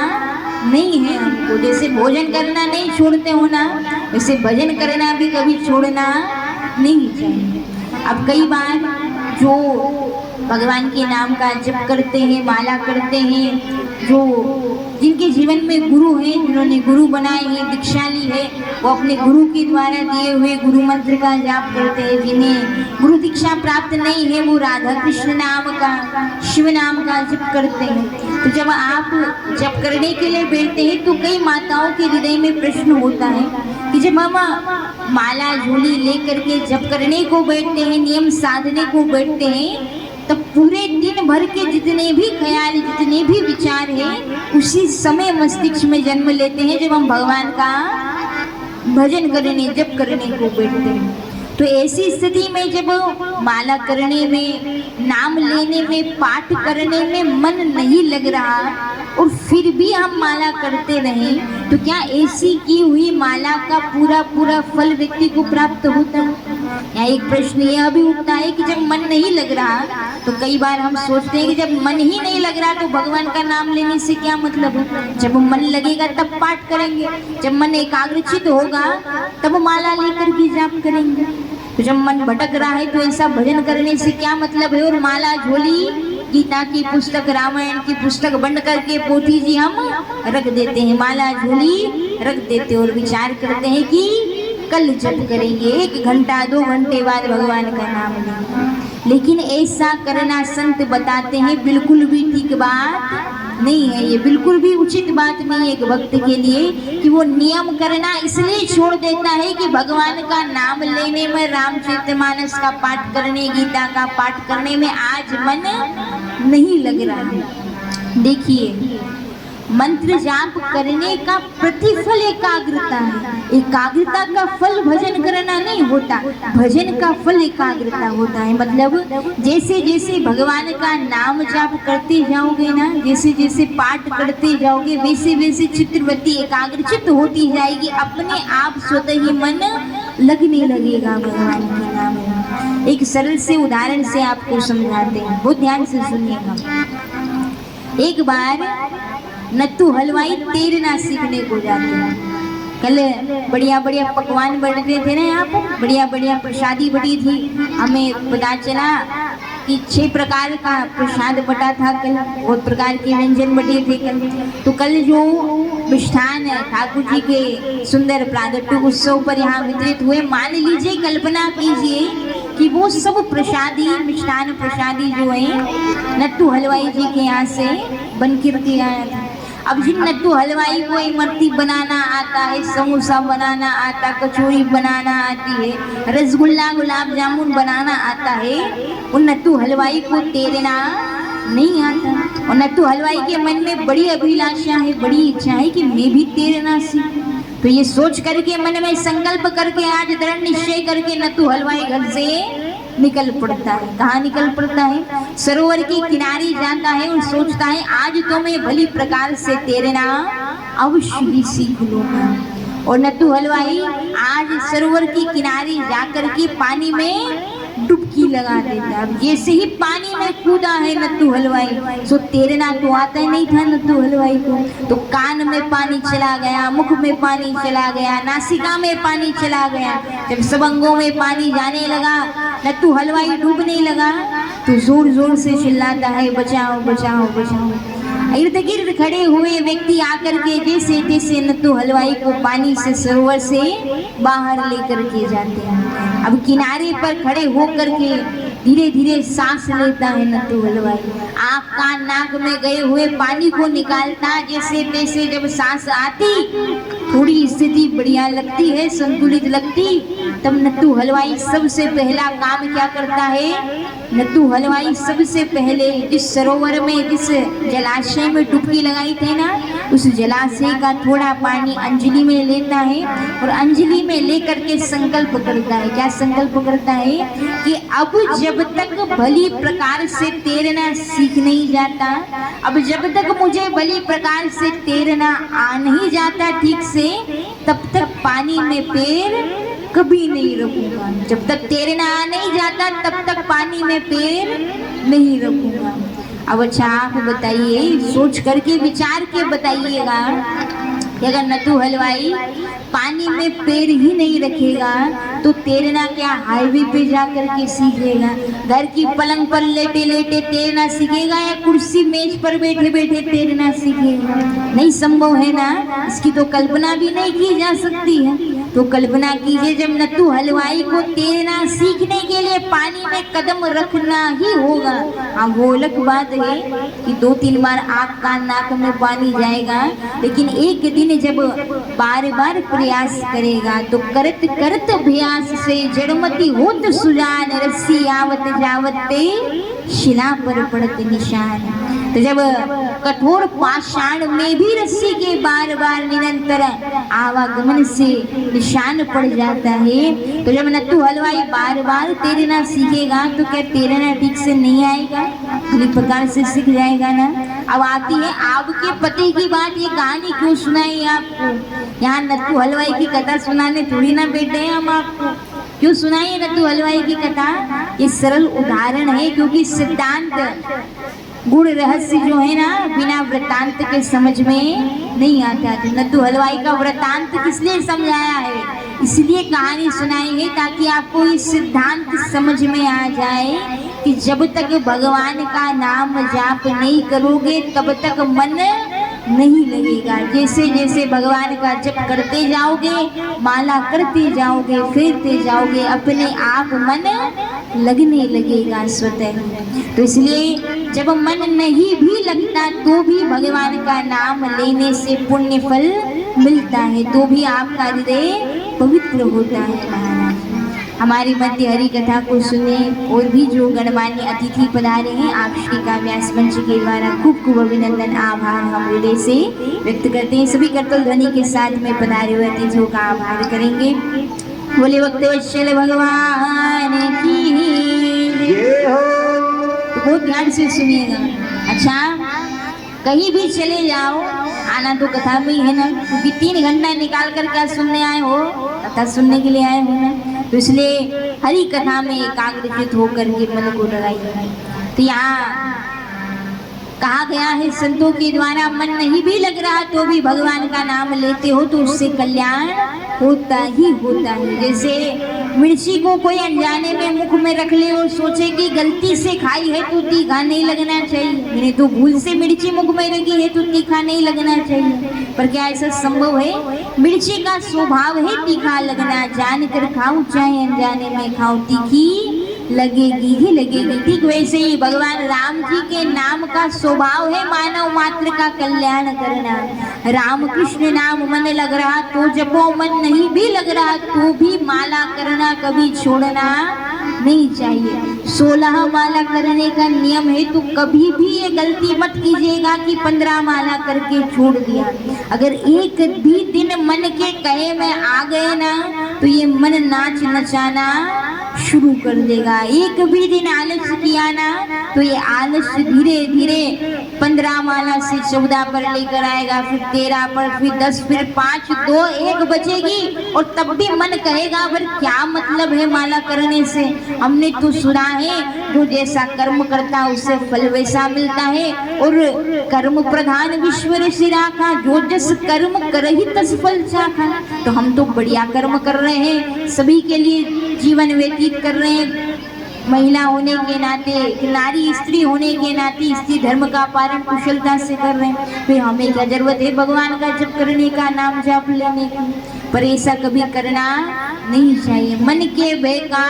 नहीं है हमको। जैसे भोजन करना नहीं छोड़ते हो ना, वैसे भजन करना भी कभी छोड़ना नहीं चाहिए। अब कई बार जो भगवान के नाम का जप करते हैं, माला करते हैं, जो जिनके जीवन में गुरु हैं, जिन्होंने गुरु बनाए हैं, दीक्षा ली है, वो अपने गुरु के द्वारा दिए हुए गुरु मंत्र का जाप करते हैं। जिन्हें गुरु दीक्षा प्राप्त नहीं है वो राधा कृष्ण नाम का, शिव नाम का जप करते हैं। तो जब आप जप करने के लिए बैठते हैं तो कई माताओं के हृदय में प्रश्न होता है कि जब हम माला झोली लेकर के जप करने को बैठते हैं, नियम साधने को बैठते हैं, तो पूरे दिन भर के जितने भी ख्याल जितने भी विचार हैं उसी समय मस्तिष्क में जन्म लेते हैं जब हम भगवान का भजन करने जप करने को बैठते हैं। तो ऐसी स्थिति में जब माला करने में, नाम लेने में, पाठ करने में मन नहीं लग रहा और फिर भी हम माला करते रहें तो क्या ऐसी की हुई माला का पूरा फल व्यक्ति को प्राप्त होता है? या एक प्रश्न यह भी उठता है कि जब मन नहीं लग रहा तो कई बार हम सोचते हैं कि जब मन ही नहीं लग रहा तो भगवान का नाम लेने से क्या मतलब है? जब मन लगेगा तब पाठ करेंगे, जब मन एकाग्रचित होगा तब माला लेकर के जाप करेंगे। तो जब मन भटक रहा है तो ऐसा भजन करने से क्या मतलब है? और माला झोली, गीता की पुस्तक, रामायण की पुस्तक बंद करके पोथी जी हम रख देते हैं, माला झोली रख देते और विचार करते हैं कि कल जप करेंगे, 1 घंटा 2 घंटे बाद भगवान का नाम लेंगे। लेकिन ऐसा करना संत बताते हैं बिल्कुल भी ठीक बात नहीं है। ये बिल्कुल भी उचित बात नहीं है एक भक्त के लिए कि वो नियम करना इसलिए छोड़ देता है कि भगवान का नाम लेने में, रामचरितमानस का पाठ करने, गीता का पाठ करने में आज मन नहीं लग रहा है। देखिए मंत्र जाप करने का प्रतिफल एकाग्रता है। एकाग्रता का फल भजन करना नहीं होता, भजन का फल एकाग्रता होता है। मतलब जैसे जैसे भगवान का नाम जाप करते जाओगे ना, जैसे जैसे पाठ करते जाओगे, वैसे वैसे चित्तवृत्ति एकाग्रचित होती जाएगी, अपने आप स्वतः ही मन लगने लगेगा भगवान के नाम में। एक सरल से उदाहरण से आपको समझाते हैं, बहुत ध्यान से सुनिएगा। एक बार नत्थू हलवाई तैरना सीखने को जाते हैं। कल बढ़िया बढ़िया पकवान बन रहे थे ना, यहाँ पर बढ़िया बढ़िया प्रसादी बटी थी। हमें पता चला कि 6 प्रकार का प्रसाद बटा था कल, बहुत प्रकार के व्यंजन बटे थे कल। तो कल जो मिष्ठान ठाकुर जी के सुंदर प्रागट्य उत्सव पर यहाँ वितरित हुए, मान लीजिए, कल्पना कीजिए कि वो सब प्रसादी, मिष्ठान प्रसादी जो है नत्थू हलवाई जी के यहाँ से बन के आया था। अब जिन नत्थू हलवाई को इमरती बनाना आता है, समोसा बनाना आता, कचौड़ी बनाना आती है, रसगुल्ला गुलाब जामुन बनाना आता है, उन नत्थू हलवाई को तैरना नहीं आता। और नत्थू हलवाई के मन में बड़ी अभिलाषा है, बड़ी इच्छा है कि मैं भी तैरना सीखूं। तो ये सोच करके मन में संकल्प करके, आज दृढ़ निश्चय करके नत्थू हलवाई घर से निकल पड़ता है। कहाँ निकल पड़ता है? सरोवर के किनारे जाता है और सोचता है आज तो मैं भली प्रकार से तैरना अवश्य ही सीख लूंगा। और नत्थू हलवाई आज सरोवर के किनारे जाकर के पानी में डुबकी लगा देता है। अब जैसे ही पानी में कूदा है नत्थू हलवाई, सो तैरना तो आता ही नहीं था नत्थू हलवाई को। तो कान में पानी चला गया, मुख में पानी चला गया, नासिका में पानी चला गया। जब सब अंगों में पानी जाने लगा, नत्थू हलवाई डूबने लगा, तो जोर जोर से चिल्लाता है, बचाओ बचाओ बचाओ। इर्द गिर्द खड़े हुए व्यक्ति आकर के जैसे तैसे नत्थू हलवाई को पानी से, सरोवर से बाहर लेकर के जाते हैं। अब किनारे पर खड़े होकर के धीरे धीरे सांस लेता है नत्थू हलवाई। आँख कान नाक में गए हुए पानी को निकालता, जैसे तैसे जब सांस आती, थोड़ी स्थिति बढ़िया लगती है, संतुलित लगती, तब नत्थू हलवाई सबसे पहला काम क्या करता है? नत्थू हलवाई सबसे पहले जिस सरोवर में, जिस जलाशय में डुबकी लगाई थी ना, उस जलाशय का थोड़ा पानी अंजलि में लेता है और अंजलि में लेकर के संकल्प करता है। क्या संकल्प करता है? कि अब जब तक भली प्रकार से तैरना सीख नहीं जाता, अब जब तक मुझे भली प्रकार से तैरना आ नहीं जाता ठीक से, तब तक पानी में पैर कभी नहीं रखूंगा। जब तक तैरना आ नहीं जाता तब तक पानी में पैर नहीं रखूंगा। अब अच्छा आप बताइए, सोच करके विचार के बताइएगा कि अगर नत्थू हलवाई पानी में पैर ही नहीं रखेगा तो तैरना क्या हाईवे पे जाकर के सीखेगा? घर की पलंग पर लेटे लेटे तैरना सीखेगा या कुर्सी मेज पर बैठे बैठे तैरना सीखेगा? नहीं संभव है ना, इसकी तो कल्पना भी नहीं की जा सकती है। तो कल्पना कीजिए, जब नत्थू हलवाई को तैरना सीखने के लिए पानी में कदम रखना ही होगा। हाँ, वो अलग बात है कि 2-3 बार आँख कान नाक में पानी जाएगा, लेकिन एक दिन जब बार बार प्रयास करेगा तो करत करत अभ्यास से जड़मती होत सुजान, रस्सी आवत जावते शिला पर पड़त निशान। तो जब कठोर पाषाण में भी रस्सी के बार बार निरंतर आवागमन से निशान पड़ जाता है, तो जब नत्थू हलवाई बार बार तैरना सीखेगा तो क्या तैरना ठीक से नहीं आएगा? भली प्रकार से सीख जाएगा ना। अब आती है आपके पति की बात, ये कहानी क्यों सुनाई आपको? यहाँ नत्थू हलवाई की कथा सुनाने थोड़ी ना बैठे हैं हम आपको। क्यों सुनाई नत्थू हलवाई की कथा? ये सरल उदाहरण है, क्योंकि सिद्धांत गुण रहस्य जो है ना, बिना वृत्तांत के समझ में नहीं आता। तो नत्थू हलवाई का वृत्तांत किसलिए समझाया है? इसलिए कहानी सुनाई है ताकि आपको ये सिद्धांत समझ में आ जाए कि जब तक भगवान का नाम जाप नहीं करोगे तब तक मन नहीं लगेगा। जैसे जैसे भगवान का जप करते जाओगे, माला करते जाओगे, फिरते जाओगे, अपने आप मन लगने लगेगा स्वतः। तो इसलिए जब मन नहीं भी लगता तो भी भगवान का नाम लेने से पुण्य फल मिलता है, तो भी आपका हृदय पवित्र होता है। हमारी मध्य हरि कथा को सुने और भी जो गणमान्य अतिथि पधारे हैं आप श्री का व्यास मंच के द्वारा खूब खूब अभिनंदन आभार हम हृदय से व्यक्त करते हैं। सभी करतल ध्वनि के साथ में पधारे हुए अतिथियों का आभार करेंगे। बोले वक्त वत्सल भगवान की जय हो। तो बहुत ध्यान से सुनिएगा। अच्छा, कहीं भी चले जाओ, आना तो कथा में ही है ना, क्योंकि 3 घंटा निकाल कर क्या सुनने आए हो, कथा सुनने के लिए आए हो ना, तो इसलिए हरि कथा में एकाग्रचित होकर के मन को लगाइए। तो यहाँ कहा गया है संतों के द्वारा, मन नहीं भी लग रहा तो भी भगवान का नाम लेते हो तो उससे कल्याण होता ही होता है। जैसे मिर्ची को कोई अनजाने में मुख में रख ले और सोचे कि गलती से खाई है तो तीखा नहीं लगना चाहिए, मैंने तो भूल से मिर्ची मुख में रखी है तो तीखा नहीं लगना चाहिए। पर क्या ऐसा संभव है? मिर्ची का स्वभाव है तीखा लगना, जान कर खाओ चाहे अनजाने में खाओ, तीखी लगेगी ही लगेगी। ठीक वैसे ही भगवान राम जी के नाम का स्वभाव है मानव मात्र का कल्याण करना। राम कृष्ण नाम मन लग रहा तो जपो, मन नहीं भी लग रहा तो भी माला करना कभी छोड़ना नहीं चाहिए। 16 माला करने का नियम है तो कभी भी ये गलती मत कीजिएगा कि 15 माला करके छोड़ दिया। अगर एक भी दिन मन के कहे में आ गए ना तो ये मन नाच नचाना शुरू कर देगा। एक भी दिन आलस किया ना तो ये आलस धीरे धीरे 15 माला से 14 पर लेकर आएगा, फिर 13 पर, फिर 10, फिर 5, 2, 1 बजेगी और तब भी मन कहेगा पर क्या मतलब है माला करने से, हमने तो सुना है जो जैसा कर्म करता उससे फल वैसा मिलता है, और कर्म प्रधान विश्वर से राखा, जो जस कर्म करहि तस फल चाखा। तो हम तो बढ़िया कर्म कर रहे हैं, सभी के लिए जीवन व्यतीत कर रहे हैं, महिला होने के नाते, नारी स्त्री होने के नाते स्त्री धर्म का पालन कुशलता से कर रहे हैं, फिर हमें क्या जरूरत है भगवान का जप करने का, नाम जाप लेने की? पर ऐसा कभी करना नहीं चाहिए। मन के भय का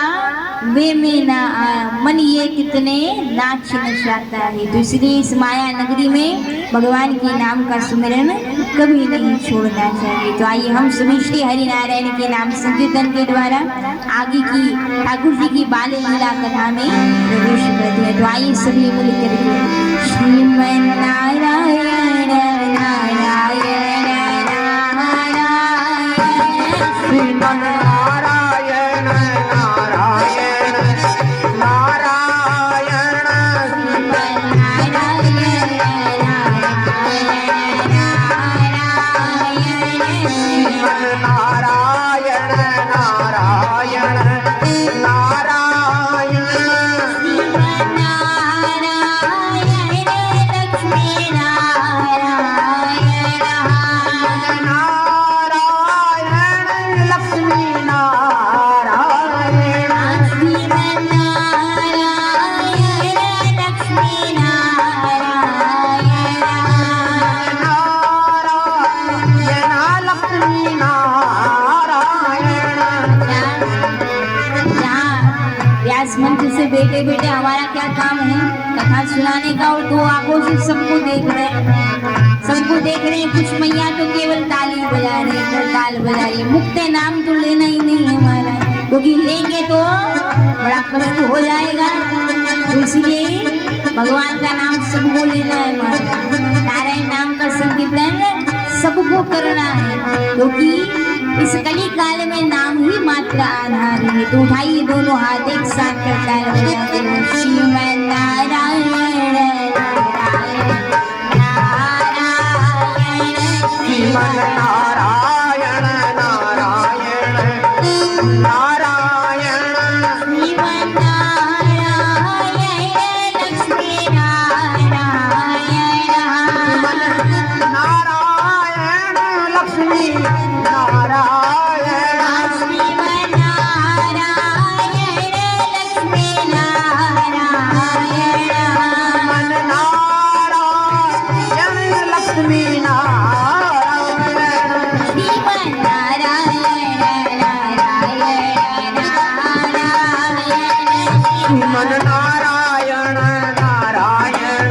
वे में ना आया, मन ये कितने नाच नचाता है। तो इसलिए इस माया नगरी में भगवान के नाम का सुमिरन कभी नहीं छोड़ना चाहिए। तो आइए हम सभी श्री हरि नारायण के नाम संकीर्तन के द्वारा आगे की ठाकुर जी की बाल लीला कथा में प्रवेश करते हैं। तो आइए सभी मिलकर के श्रीमन नारायण नारायण नारायण श्रीमन नारायण नारायण नारायण श्रीमन नारायण नारायण श्रीमन नारायण नारायण नारायण लक्ष्मी नारायण नारायण लक्ष्मी नारायण। व्यास मंच से बैठे बैठे हमारा क्या काम है? कथा सुनाने का, और 2 आंखों से सबको देख रहे हैं, सबको देख रहे हैं। कुछ मैया तो केवल ताली बजा रही है, ताल बजा रही है, मुक्त नाम तो लेना ही नहीं है हमारा, क्योंकि लेंगे तो बड़ा कष्ट हो जाएगा। तो इसलिए भगवान का नाम सबको लेना है हमारा, नारायण नाम का संकीर्तन सबको करना है, क्योंकि इस कली काल में नाम ही मात्र आधार है। तो उठाइए दोनों हाथ एक साथ करता है श्रीमन नारायण नारायण श्रीमन नारायण नारायण नारायण श्रीमन नारायण लक्ष्मी नारायण नारायण लक्ष्मी नारायण श्रीमन नारायण लक्ष्मी नारायण मन नारायण लक्ष्मी नारायण श्रीमन नारायण नारायण नारायण श्रीमन नारायण नारायण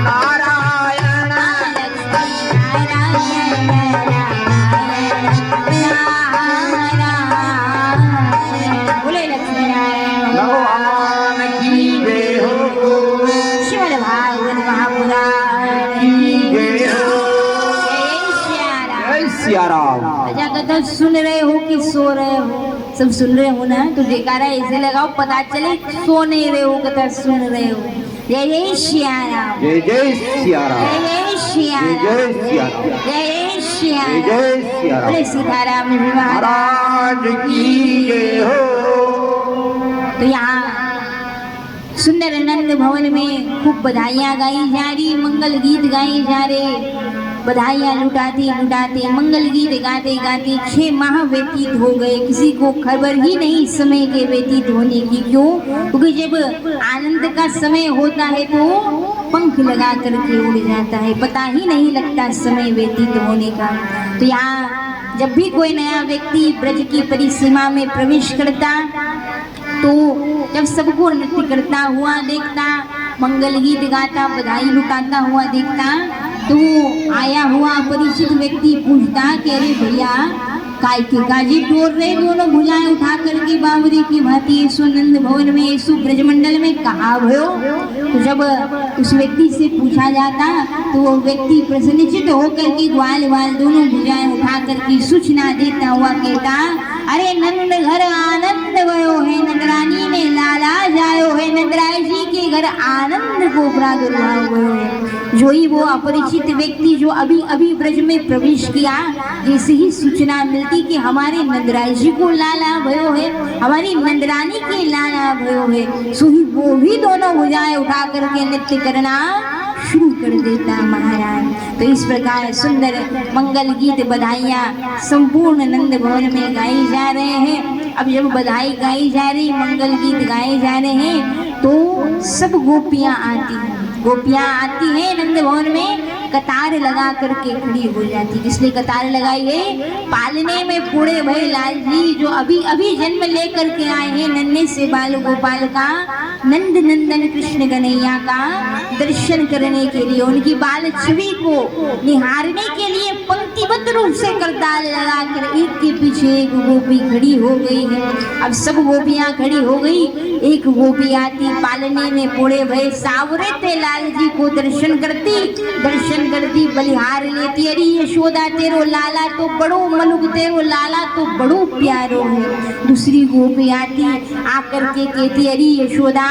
नारायण लक्ष्मी नारायण नारायण नारायण बताओ सुन रहे हो कि सो रहे हो? सब सुन रहे हो ना, तो जयकारा ऐसे लगाओ पता चले सो नहीं रहे हो कथा सुन रहे हो। जय जय सियाराम, जय जय सियाराम, जय जय सियाराम, जय सियाराम, जय जय जय सियाराम, जय सियाराम। बोले सीताराम जी महाराज महाराज की जय हो। तो यहाँ सुंदर नंद भवन में खूब बधाइयाँ गाई जा रही, मंगल गीत गाए जा रहे। बधाइयाँ लुटाते लुटाते मंगल गीत गाते गाते 6 माह व्यतीत हो गए। किसी को खबर ही नहीं समय के व्यतीत होने की। क्यों? क्योंकि जब आनंद का समय होता है तो पंख लगा करके उड़ जाता है, पता ही नहीं लगता समय व्यतीत होने का। तो यहाँ जब भी कोई नया व्यक्ति ब्रज की परिसीमा में प्रवेश करता तो जब सबको नृत्य करता हुआ देखता, मंगल गीत गाता, बधाई लुटाता हुआ देखता, तो आया हुआ परिचित व्यक्ति पूछता कि अरे भैया काय के काजी टोर रहे दोनों भुजाएं उठा करके बावरी की भांति यशु नंद भवन में यशु ब्रजमंडल में कहा भयो। तो जब उस व्यक्ति से पूछा जाता तो वो व्यक्ति प्रसन्नचित होकर के ग्वाल वाल दोनों भुजाएं उठा करके सूचना देता हुआ कहता, अरे नंद घर आनंद गयो है, नंदरानी ने लाला जायो है, नंदराय जी के घर आनंद को प्रादुर्भाव हुए है। जो ही वो अपरिचित व्यक्ति जो अभी अभी ब्रज में प्रवेश किया, जैसे ही सूचना मिलती कि हमारे नंदराय जी को लाला भयो है, हमारी नंदरानी के लाला भयो है, सो ही वो भी दोनों भुजाएं उठा करके नृत्य करना शुरू कर देता महाराज। तो इस प्रकार सुंदर मंगल गीत बधाइयाँ संपूर्ण नंद भवन में गाई जा रहे हैं। अब जब बधाई गाई जा रही, मंगल गीत गाए जा रहे हैं तो सब गोपियाँ आती हैं। गोपियाँ आती हैं नंद भवन में, कतार लगा करके खड़ी हो जाती। किसने कतार लगाई है? पालने में बूढ़े भई लाल जी जो अभी अभी जन्म लेकर के आए हैं, नन्हे से बाल गोपाल का, नंद नंदन कृष्ण कन्हैया का दर्शन करने के लिए, उनकी बाल छवि को निहारने के लिए पंक्तिबद्ध रूप से कतार लगाकर एक के पीछे एक गोपी खड़ी हो गई है। अब सब गोपियाँ खड़ी हो गई, एक गोपी आती पालने में बूढ़े भई सावरे थे लाल जी को दर्शन करती बलिहार लेती, अरे यशोदा तेरो लाला तो बड़ो मनुक, तेरो लाला तो बड़ो प्यारो है। दूसरी गोपी आती आकर के कहती, अरे यशोदा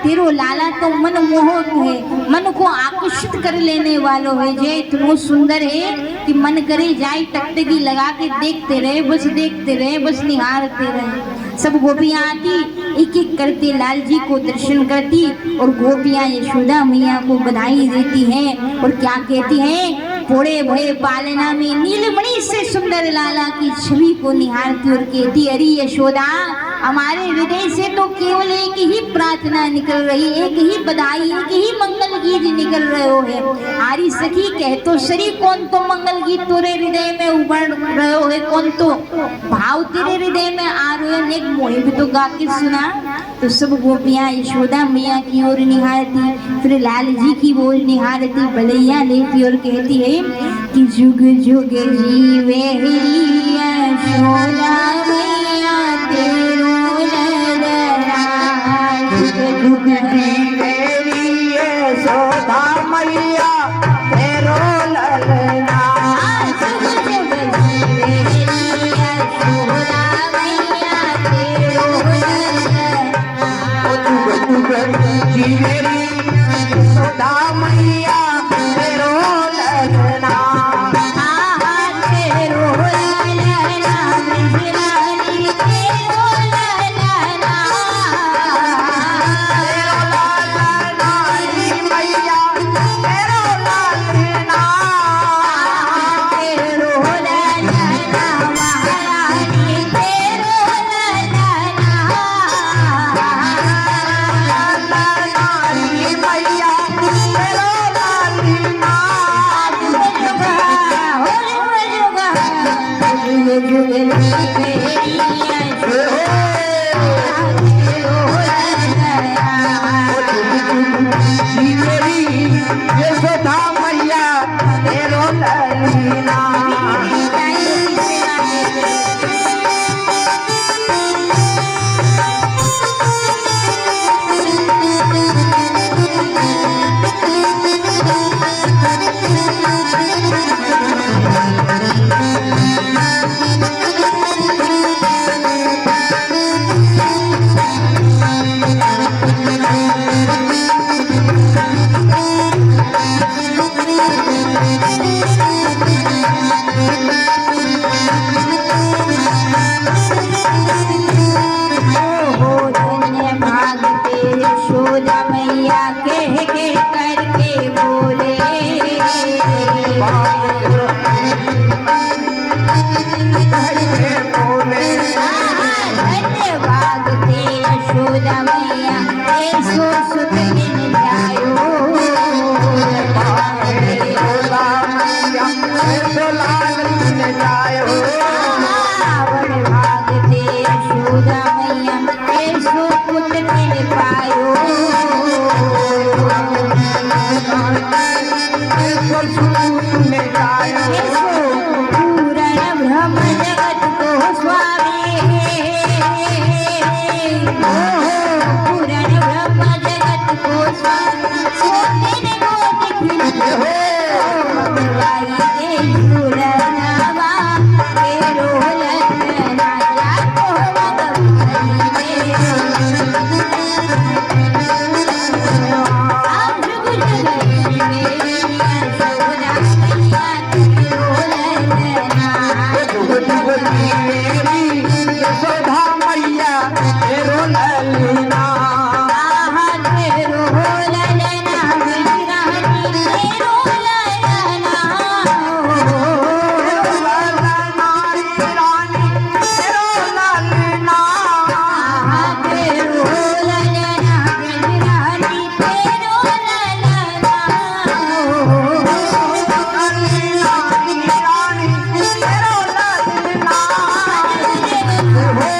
तेरो लाला तो मन मोहक है, मन को आकर्षित कर लेने वालों है, जे इतना सुंदर है कि मन करे जाए टकटकी लगा के देखते रहे, बस देखते रहे, बस निहारते रहे। सब गोपियाँ आती एक एक करते लाल जी को दर्शन करती और गोपियाँ यशोदा मैया को बधाई देती हैं और क्या कहती हैं? बूढ़े भये पालना में नीलमणि से सुंदर लाला की छवि को निहारती और कहती, अरे यशोदा हमारे हृदय से तो केवल एक ही प्रार्थना निकल रही, एक ही बधाई, एक ही मंगल गीत निकल रहे हो है। आरी सखी कह तो सरी कौन तो मंगल गीत तेरे हृदय में उभर रहे हो है, कौन तो भाव तेरे हृदय में आ रहे हो, एक मोहे भी तो गा के सुना। तो सब गोपियाँ यशोदा मैया की ओर निहारती, फिर लाल जी की ओर निहारती, बलैया लेती और कहती है कि जुग जुग जीवे यशोदा मैया तेरो ललना, जुग जुग जीवे यशोदा मैया तेरो ललना, जुग जुग जीवे यशोदा मैया तेरो ललना, जुग जुग जीवे यशोदा मैया तेरो ललना, तेरो ललना ब्रजरानी तेरो ललना, मैया तेरो ललना, तेरो ललना महारानी तेरो ललना, मैया तेरो मैया ऐसो सुत किन जायो यशोदा मैया ऐसो लाल किन जायो बड़ भाग ते यशोदा मैया ऐसो पुत किन पायो ऐसो सुत ने जायो पूरण ब्रह्म जगत को स्वामी पूरण ब्रह्म जगत को स्वामी सोने को दिखिन भगवाई दे सुरनावा तेरो लखना जाको भगवाई दे आप जुग जुग मेरी यशोदा मैया तेरो लखना मेरी यशोदा मैया तेरो ललना तेरो ललना विरानी तेरो ललना नारी रानी तेरो ललना तेरो ललना विरानी तेरो ललना नारी रानी तेरो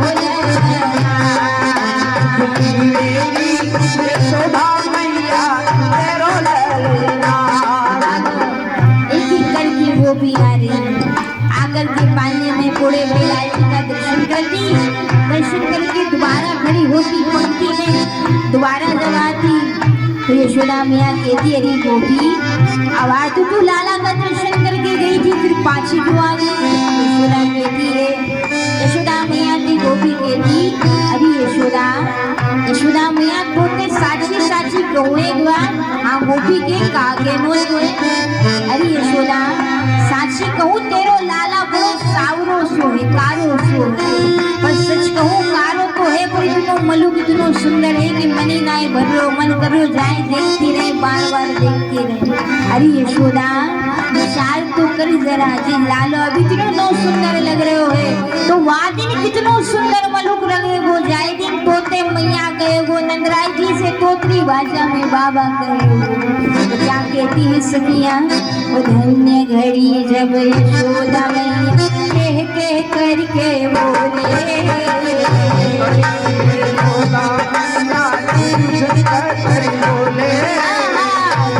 ललना मेरी यशोदा मैया तेरो ललना एक एक करके वो भी आ रही आकर के पानी में बूढ़े बिलाल जी का दर्शन करती दर्शन करके दोबारा खड़ी होती पंक्ति में दोबारा जब आती तो यशोदा मैया कहती अरे गोपी अब आज तो तू लाला का दर्शन करके गई थी फिर पाछी क्यों आ गई यशोदा कहती है यशोदा मैया की गोपी कहती अरे यशोदा मैया तोते साची साची कहूँ एक बार हाँ गोपी के कागे मोल हुए अरे यशोदा साची कहूँ तेरो लाला बड़ो सावरो सो है कारो सो है पर सच कहूँ कारो तो है पर इतनो मलुक इतनो सुंदर है कि मनी नाय भरो मन करो जाए देखती रहे बार बार देखती रहे अरे यशोदा विचार तो कर जरा जी लालो अभी इतनो नो सुंदर लग रहे हो है तो वहाँ दिन कितनो सुंदर मलुक लगे वो जाए दिन तोते मैया गए वो नंदराय जी से तोतरी भाषा में बाबा कहे तो क्या कहती है सखियाँ वो धन्य घड़ी जब यशोदा मैया कह करके बोले यशोदा मैया सुनकर कर बोले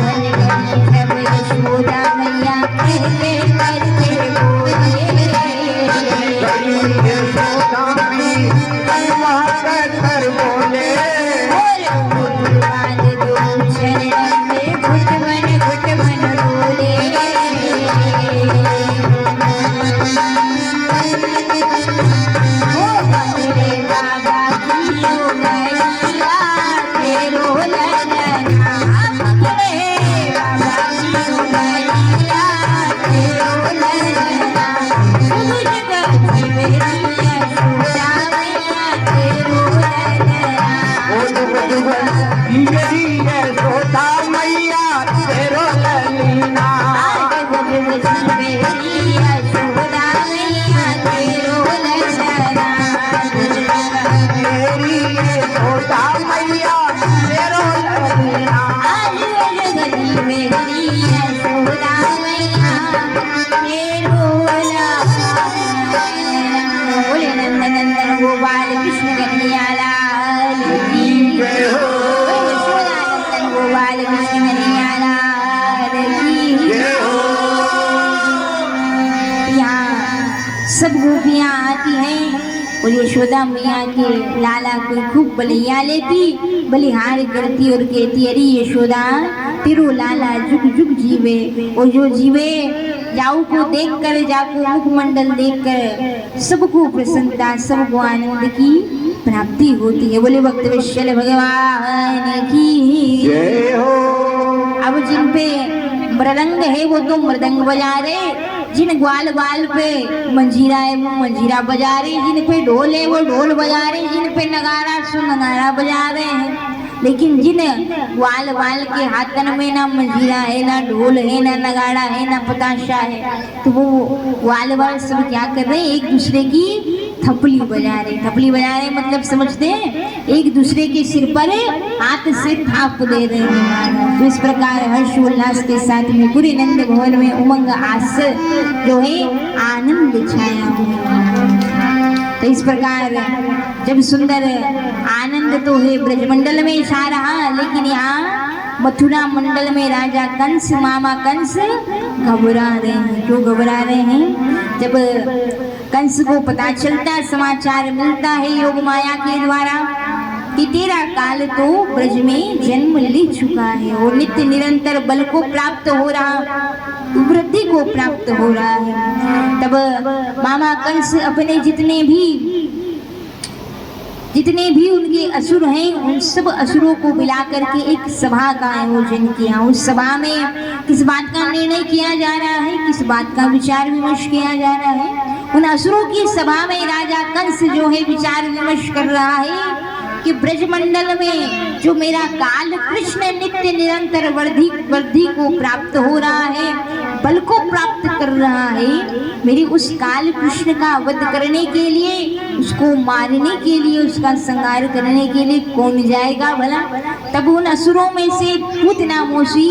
धन्य घड़ी जब यशोदा मैया कह करके बोले यशोदा मैया कर बोले मेरी यशोदा मैया तेरो ललना मेरी यशोदा मैया तेरो ललना बोले नंदन गोपाल कृष्ण कन्हैया लाल की जय हो यशोदानंदन गोपाल कृष्ण कन्हैया लाल की जय हो यहाँ सब गोपियाँ आती हैं और यशोदा मैया के लाला को खूब बलिया लेती बलिहार करती और कहती अरे यशोदा तेरो लाला जुग जुग जीवे और जो जीवे जाऊ को देख कर जाको मुखमंडल देख कर सबको प्रसन्नता सबको आनंद की प्राप्ति होती है। बोले भक्त वत्सल भगवान की जय हो अब जिन पे मृदंग है वो तो मृदंग बजा रहे, जिन ग्वाल ग्वाल पे मंजीरा है वो मंजीरा बजा रहे, जिन पे ढोल है वो ढोल बजा रहे, जिन पे नगारा सो नगारा बजा रहे हैं। लेकिन जिन ग्वाल वाल के हाथन में ना मंजीरा है, ना ढोल है, ना नगाड़ा है, ना पताशा है, तो वो ग्वाल वाल सब क्या कर रहे हैं, एक दूसरे की थपली बजा रहे। थपली बजा रहे मतलब समझते हैं, एक दूसरे के सिर पर हाथ से थाप दे रहे हैं। तो इस प्रकार हर्ष उल्लास के साथ में पूरे नंद भवन में उमंग आस जो है आनंद छाया हुआ। तो इस प्रकार जब सुंदर आनंद तो है ब्रजमंडल में छा रहा, लेकिन यहाँ मथुरा मंडल में राजा कंस, मामा कंस घबरा रहे हैं। क्यों घबरा रहे हैं? जब कंस को पता चलता, समाचार मिलता है योग माया के द्वारा कि तेरा काल तो ब्रज में जन्म ले चुका है और नित्य निरंतर बल को प्राप्त हो रहा, वृद्धि को प्राप्त हो रहा है। तब मामा कंस अपने जितने भी उनके असुर हैं, उन सब असुरों को मिला करके एक सभा का आयोजन किया। उस सभा में किस बात का निर्णय किया जा रहा है, किस बात का विचार विमर्श किया जा रहा है? उन असुरों की सभा में राजा कंस जो है विचार विमर्श कर रहा है कि ब्रजमंडल में जो मेरा काल कृष्ण नित्य निरंतर वृद्धि को प्राप्त हो रहा है, बल को प्राप्त कर रहा है, मेरी उस काल कृष्ण का वध करने के लिए, उसको मारने के लिए, उसका संहार करने के लिए कौन जाएगा भला? तब उन असुरों में से पूतना मोसी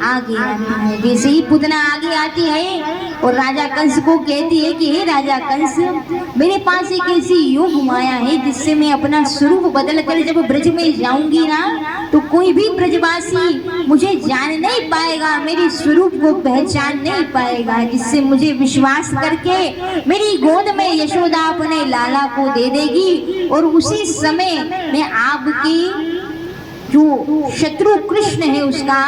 आगे आती है। जैसे ही पूतना आगे आती है और राजा कंस को कहती है कि हे राजा कंस, मेरे पास एक ऐसी योग माया है जिससे मैं अपना स्वरूप बदल कर जब ब्रज में जाऊंगी ना, तो कोई भी ब्रजवासी मुझे जान नहीं पाएगा, मेरे स्वरूप को पहचान नहीं पाएगा, जिससे मुझे विश्वास करके मेरी गोद में यशोदा अपने लाला को दे देगी और उसी समय मैं आपकी जो शत्रु कृष्ण है उसका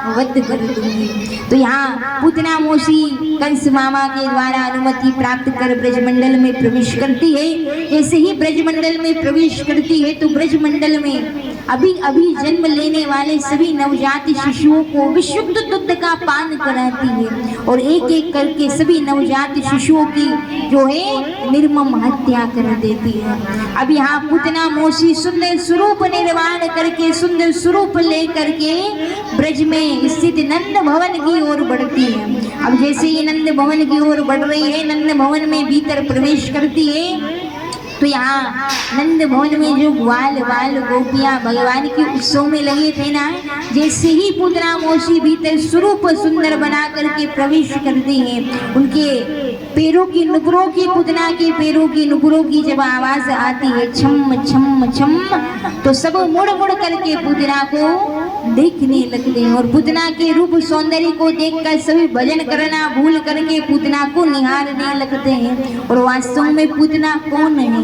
वध कर दूंगी। तो यहाँ पूतना मोसी कंस मामा के द्वारा अनुमति प्राप्त कर ब्रजमंडल में प्रवेश करती है। जैसे ही ब्रजमंडल में प्रवेश करती है तो ब्रजमंडल में अभी अभी जन्म लेने वाले सभी नवजात शिशुओं को विशुद्ध दूध का पान कराती है और एक एक करके सभी नवजात शिशुओं की जो है निर्मम हत्या कर देती है। अब यहाँ पूतना मोसी सुंदर स्वरूप निर्माण करके, सुंदर स्वरूप लेकर के ब्रज में स्थित नंद भवन की ओर बढ़ती है। अब जैसे ही नंद भवन की ओर बढ़ रही है, नंद भवन में भीतर प्रवेश करती है, तो यहाँ नंद भवन में जो ग्वाल वाल गोपियाँ भगवान के उत्सव में लगे थे ना, जैसे ही पूतना मोसी भीतर स्वरूप सुंदर बना करके प्रवेश करती हैं, उनके पैरों की नुपुरों की, पूतना के पैरों की नुपुरों की जब आवाज आती है छम छम छम, तो सब मुड़ मुड़ करके पूतना को देखने लगते हैं और पूतना के रूप सौंदर्य को देखकर सभी भजन करना भूल करके पूतना को निहारने लगते हैं। और वास्तव में पूतना कौन है?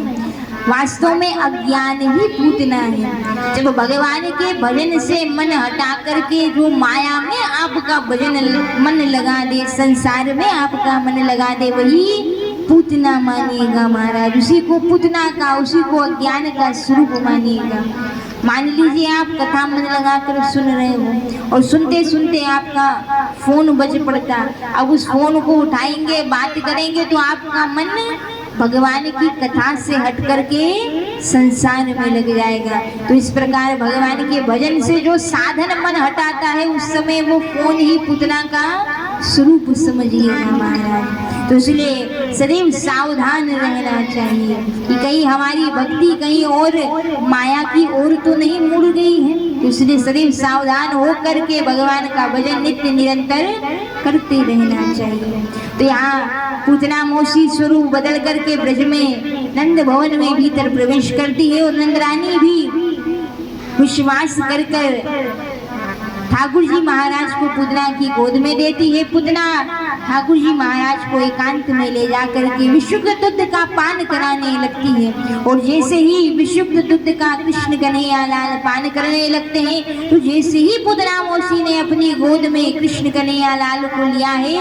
वास्तव में अज्ञान ही पूतना है। जब भगवान के भजन से मन हटा करके जो माया में आपका भजन मन लगा दे, संसार में आपका मन लगा दे, वही पूतना मानिएगा महाराज। उसी को पूतना का, उसी को अज्ञान का स्वरूप मानिएगा। मान लीजिए आप कथा मन लगा कर सुन रहे हो और सुनते सुनते आपका फोन बज पड़ता, अब उस फोन को उठाएंगे, बात करेंगे, तो आपका मन भगवान की कथा से हट करके संसार में लग जाएगा। तो इस प्रकार भगवान के भजन से जो साधन मन हटाता है, उस समय वो फोन ही पूतना का स्वरूप समझिएगा महाराज। तो इसलिए सदैव सावधान रहना चाहिए कि कहीं हमारी भक्ति कहीं और माया की ओर तो नहीं मुड़ गई है। तो इसलिए सदैव सावधान हो करके भगवान का भजन नित्य निरंतर करते रहना चाहिए। तो यहाँ पूतना मोसी स्वरूप बदल करके ब्रज में नंद भवन में भीतर प्रवेश करती है और नंदरानी भी विश्वास कर ठाकुर जी महाराज को पूतना की गोद में देती है। पूतना ठाकुर जी महाराज को एकांत में ले जाकर के विशुद्ध दूध का पान कराने लगती है और जैसे ही विशुद्ध दूध का कृष्ण कन्हैया लाल पान करने लगते हैं, तो जैसे ही पूतना मोसी ने अपनी गोद में कृष्ण कन्हैया लाल को लिया है,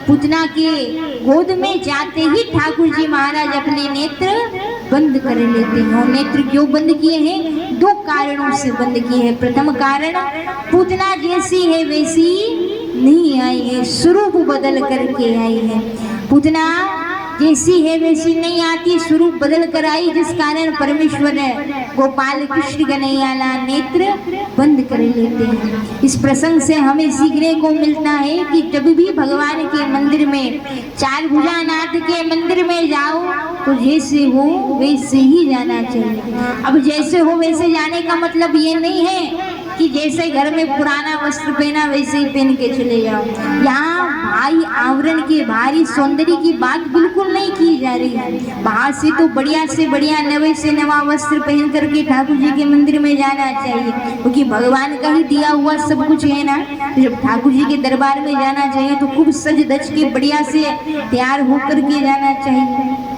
पूतना के गोद में जाते ही ठाकुर जी महाराज अपने नेत्र बंद कर लेते हैं। और नेत्र क्यों बंद किए हैं? दो कारणों से बंद किए हैं। प्रथम कारण, पूतना जैसी है वैसी नहीं आई है, स्वरूप बदल करके आई है। पूतना जैसी है वैसी नहीं आती, स्वरूप बदल कर आई, जिस कारण परमेश्वर गोपाल कृष्ण कन्हैया नेत्र बंद कर लेते हैं। इस प्रसंग से हमें सीखने को मिलता है कि जब भी भगवान के मंदिर में, चार भुजानाथ के मंदिर में जाओ तो जैसे हो वैसे ही जाना चाहिए। अब जैसे हो वैसे जाने का मतलब ये नहीं है कि जैसे घर में पुराना वस्त्र पहना वैसे ही पहन के चले जाओ। यहाँ भाई आवरण के भारी सौंदर्य की बात बिल्कुल नहीं की जा रही है। बाहर से तो बढ़िया से बढ़िया नवे से नवा वस्त्र पहन करके ठाकुर जी के मंदिर में जाना चाहिए, क्योंकि भगवान का ही दिया हुआ सब कुछ है ना। तो जब ठाकुर जी के दरबार में जाना चाहिए तो खूब सज धज के बढ़िया से तैयार होकर के जाना चाहिए।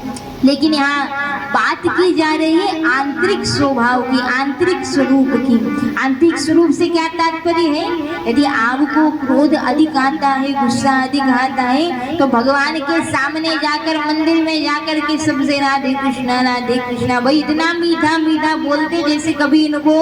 लेकिन यहाँ बात की जा रही है आंतरिक स्वभाव की, आंतरिक स्वरूप की। आंतरिक स्वरूप से क्या तात्पर्य है? यदि आपको क्रोध अधिक आता है, गुस्सा अधिक आता है, तो भगवान के सामने जाकर, मंदिर में जाकर के सबसे राधे कृष्णा भाई इतना मीठा मीठा बोलते जैसे कभी इनको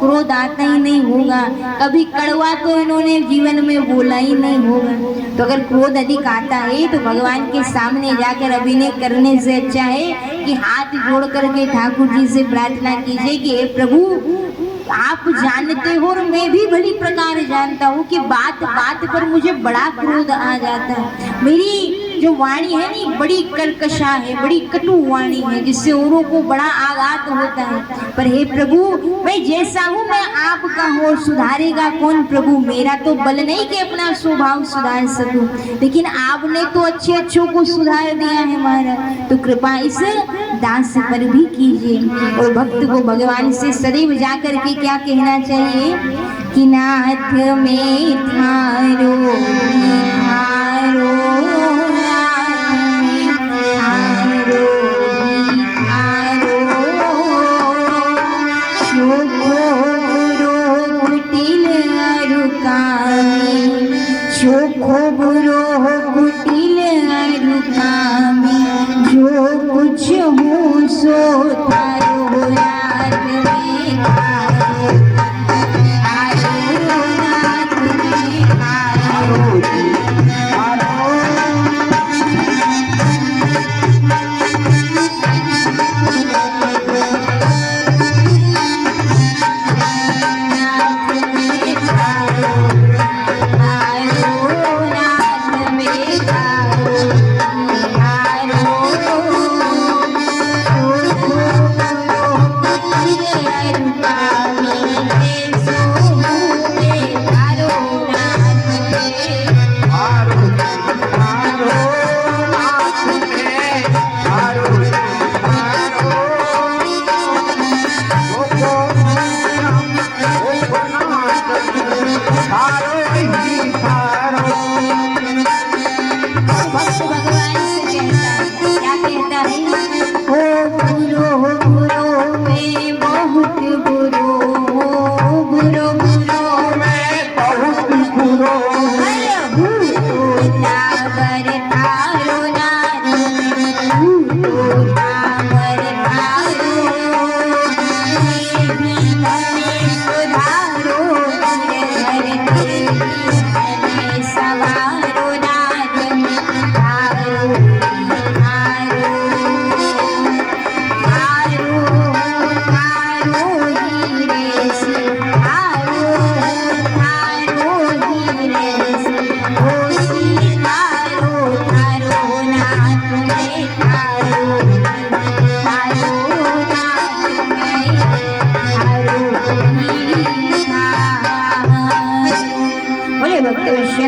क्रोध आता ही नहीं होगा, कभी कड़वा तो इन्होंने जीवन में बोला ही नहीं होगा। तो अगर क्रोध अधिक आता है तो भगवान के सामने जाकर अभिनय करने से अच्छा है कि हाथ जोड़ करके ठाकुर जी से प्रार्थना कीजिए कि हे प्रभु, आप जानते हो और मैं भी बड़ी प्रकार जानता हूँ कि बात बात पर मुझे बड़ा क्रोध आ जाता है। मेरी जो वाणी है नी बड़ी कर्कशा है, बड़ी कटु वाणी है, जिससे औरों को बड़ा आघात होता है। पर हे प्रभु, मैं जैसा हूँ मैं आपका हूँ, सुधारेगा कौन प्रभु? मेरा तो बल नहीं कि अपना स्वभाव सुधार सकूं, लेकिन आपने तो अच्छे अच्छों को सुधार दिया है महाराज। तो कृपा इस दास पर भी कीजिए। और भक्त को भगवान से सदैव जाकर के क्या कहना चाहिए कि नाथ में थारो थारो चोखो बुरो कुटिल रुकामी, जो कुछ हूँ सो थारो रात में थारो रात में थारो।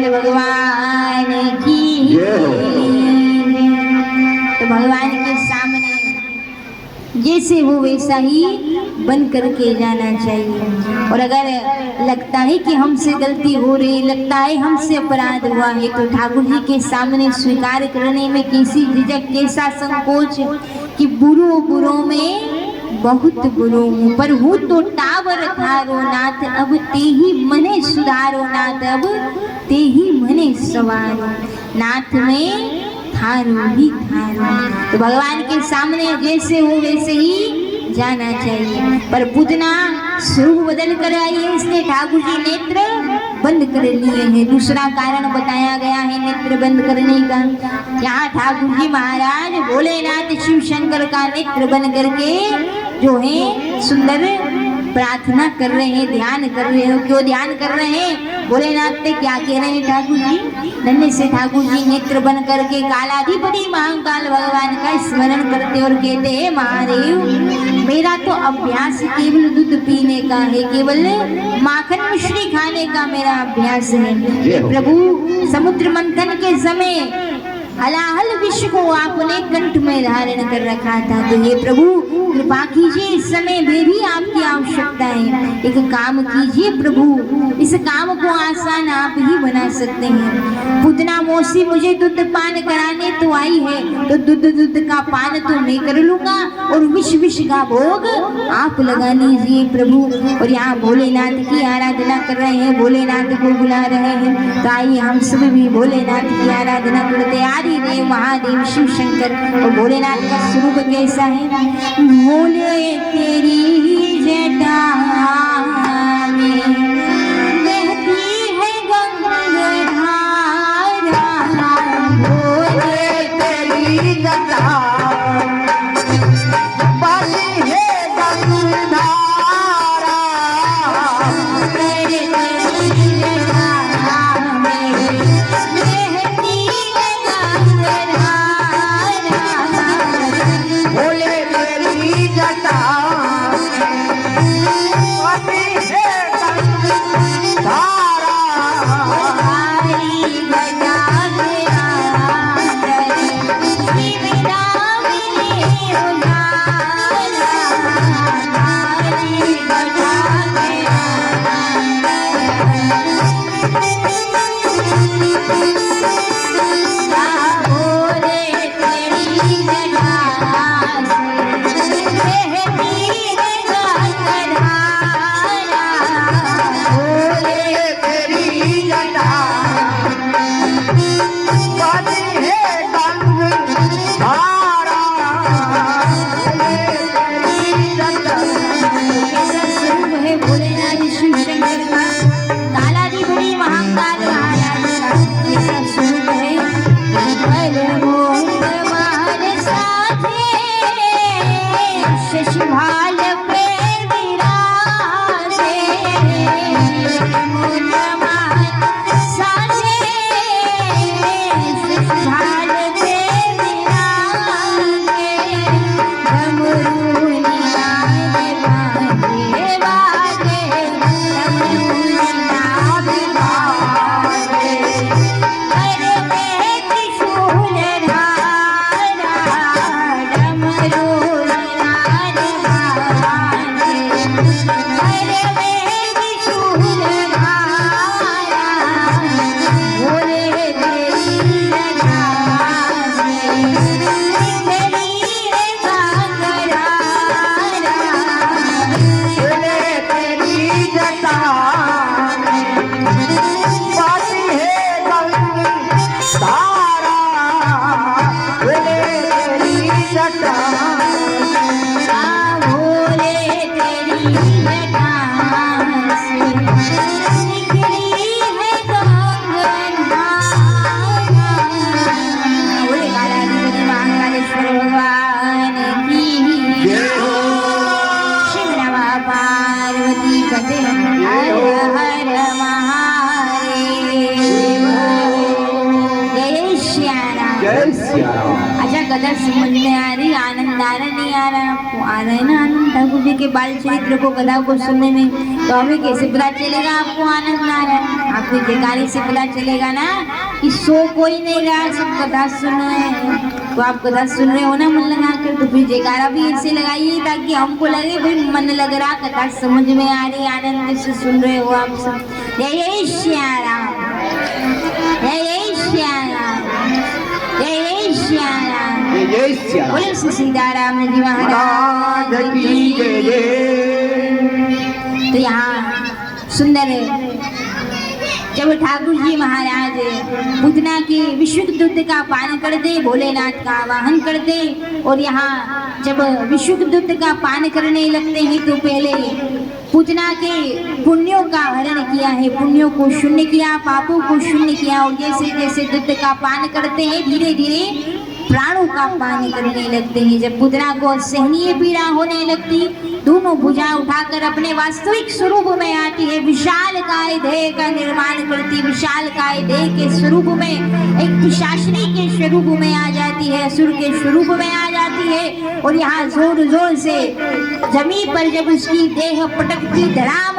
भगवान की। तो भगवान के सामने जैसे हो वैसा ही बन करके जाना चाहिए। और अगर लगता है कि हमसे गलती हो रही, लगता है हमसे अपराध हुआ है, तो ठाकुर जी के सामने स्वीकार करने में कैसी झिझक, कैसा संकोच कि बुरो में बहुत बुरो हूँ, पर हूँ तो टावर थारो नाथ, अब ते ही मने सुधारो नाथ, अब ते ही मने सवारो नाथ में थारो ही थारो। तो भगवान के सामने जैसे हो वैसे ही जाना चाहिए। पर पूतना स्वरूप बदल कर आई है, इसलिए ठाकुर जी नेत्र बंद कर लिए हैं। दूसरा कारण बताया गया है नेत्र बंद करने का। यहाँ ठाकुर जी महाराज भोलेनाथ शिव शंकर का नेत्र बंद करके जो है सुंदर प्रार्थना कर रहे हैं, ध्यान कर रहे हो। क्यों ध्यान कर रहे हैं? भोलेनाथ से क्या कह रहे हैं ठाकुर जी? नन्हे से ठाकुर जी नेत्र बंद करके कालाधिपति महाकाल भगवान का स्मरण करते और कहते हैं, महादेव मेरा तो अभ्यास केवल दूध पीने का है, केवल माखन मिश्री खाने का मेरा अभ्यास है। प्रभु समुद्र मंथन के समय हलाहल विष को आपने कंठ में धारण कर रखा था, तो ये प्रभु कृपा कीजिए, इस समय में भी आपकी आवश्यकता है। एक काम कीजिए प्रभु, इस काम को आसान आप ही बना सकते हैं। पूतना मौसी मुझे दूध पान कराने तो आई है, तो दूध का पान तो मैं कर लूंगा और विष का भोग आप लगा लीजिए प्रभु। और यहाँ भोलेनाथ की आराधना कर रहे हैं, भोलेनाथ को बुला रहे हैं। तो आइए हम सब भी भोलेनाथ की आराधना करते हैं। देव महादेव शिव शंकर। और भोलेनाथ का स्वरूप कैसा है? भोले तेरी जटा में बहती है गंगा धारा, भोले तेरी जटा बहती है गंगा धारा, तेरी जटा में भोले तेरी जटा बहती है गंगा धारा, अच्छा कदर समझ में आ रही, आनंद आ रहा नहीं आ रहा? आपको आ रहा है ना आनंद ठाकुर जी के बाल चरित्र को कथा को सुनने में? तो हमें कैसे पता चलेगा आपको आनंद आ रहा है? आपकी जयकारी से पता चलेगा ना कि सो कोई नहीं रहा, सब कथा सुन रहे हैं। तो आप कथा सुन रहे हो ना मन लगा कर, तो फिर जयकारा भी ऐसे लगाइए ताकि हमको लगे भाई मन लग रहा, कथा समझ में आ रही, आनंद से सुन रहे हो आप सब। जय श्याम राम, जय श्याम राम, जय श्याम राम, जय श्याम। बोले श्री सीताराम जी महाराज की जय जय। तो यहाँ सुंदर जब ठाकुर जी महाराज पूतना के विशुद्ध दूध का पान करते, भोलेनाथ का आवाहन करते और यहाँ जब विशुद्ध दूध का पान करने लगते हैं तो पहले पूतना के पुण्यों का हरण किया है, पुण्यों को शून्य किया, पापों को शून्य किया और जैसे जैसे दूध का पान करते हैं धीरे धीरे प्राणों का पान करने लगते हैं। जब पूतना को सहनीय पीड़ा होने लगती, दोनों भुजा उठाकर अपने वास्तविक स्वरूप में आती है, विशाल काय देह का निर्माण करती, विशाल काय देह के स्वरूप में एक पिशाचिनी के स्वरूप में आ जाती है, असुर के स्वरूप में आ जाती है और यहाँ जोर जोर से जमीन पर जब उसकी देह पटकती, धड़ाम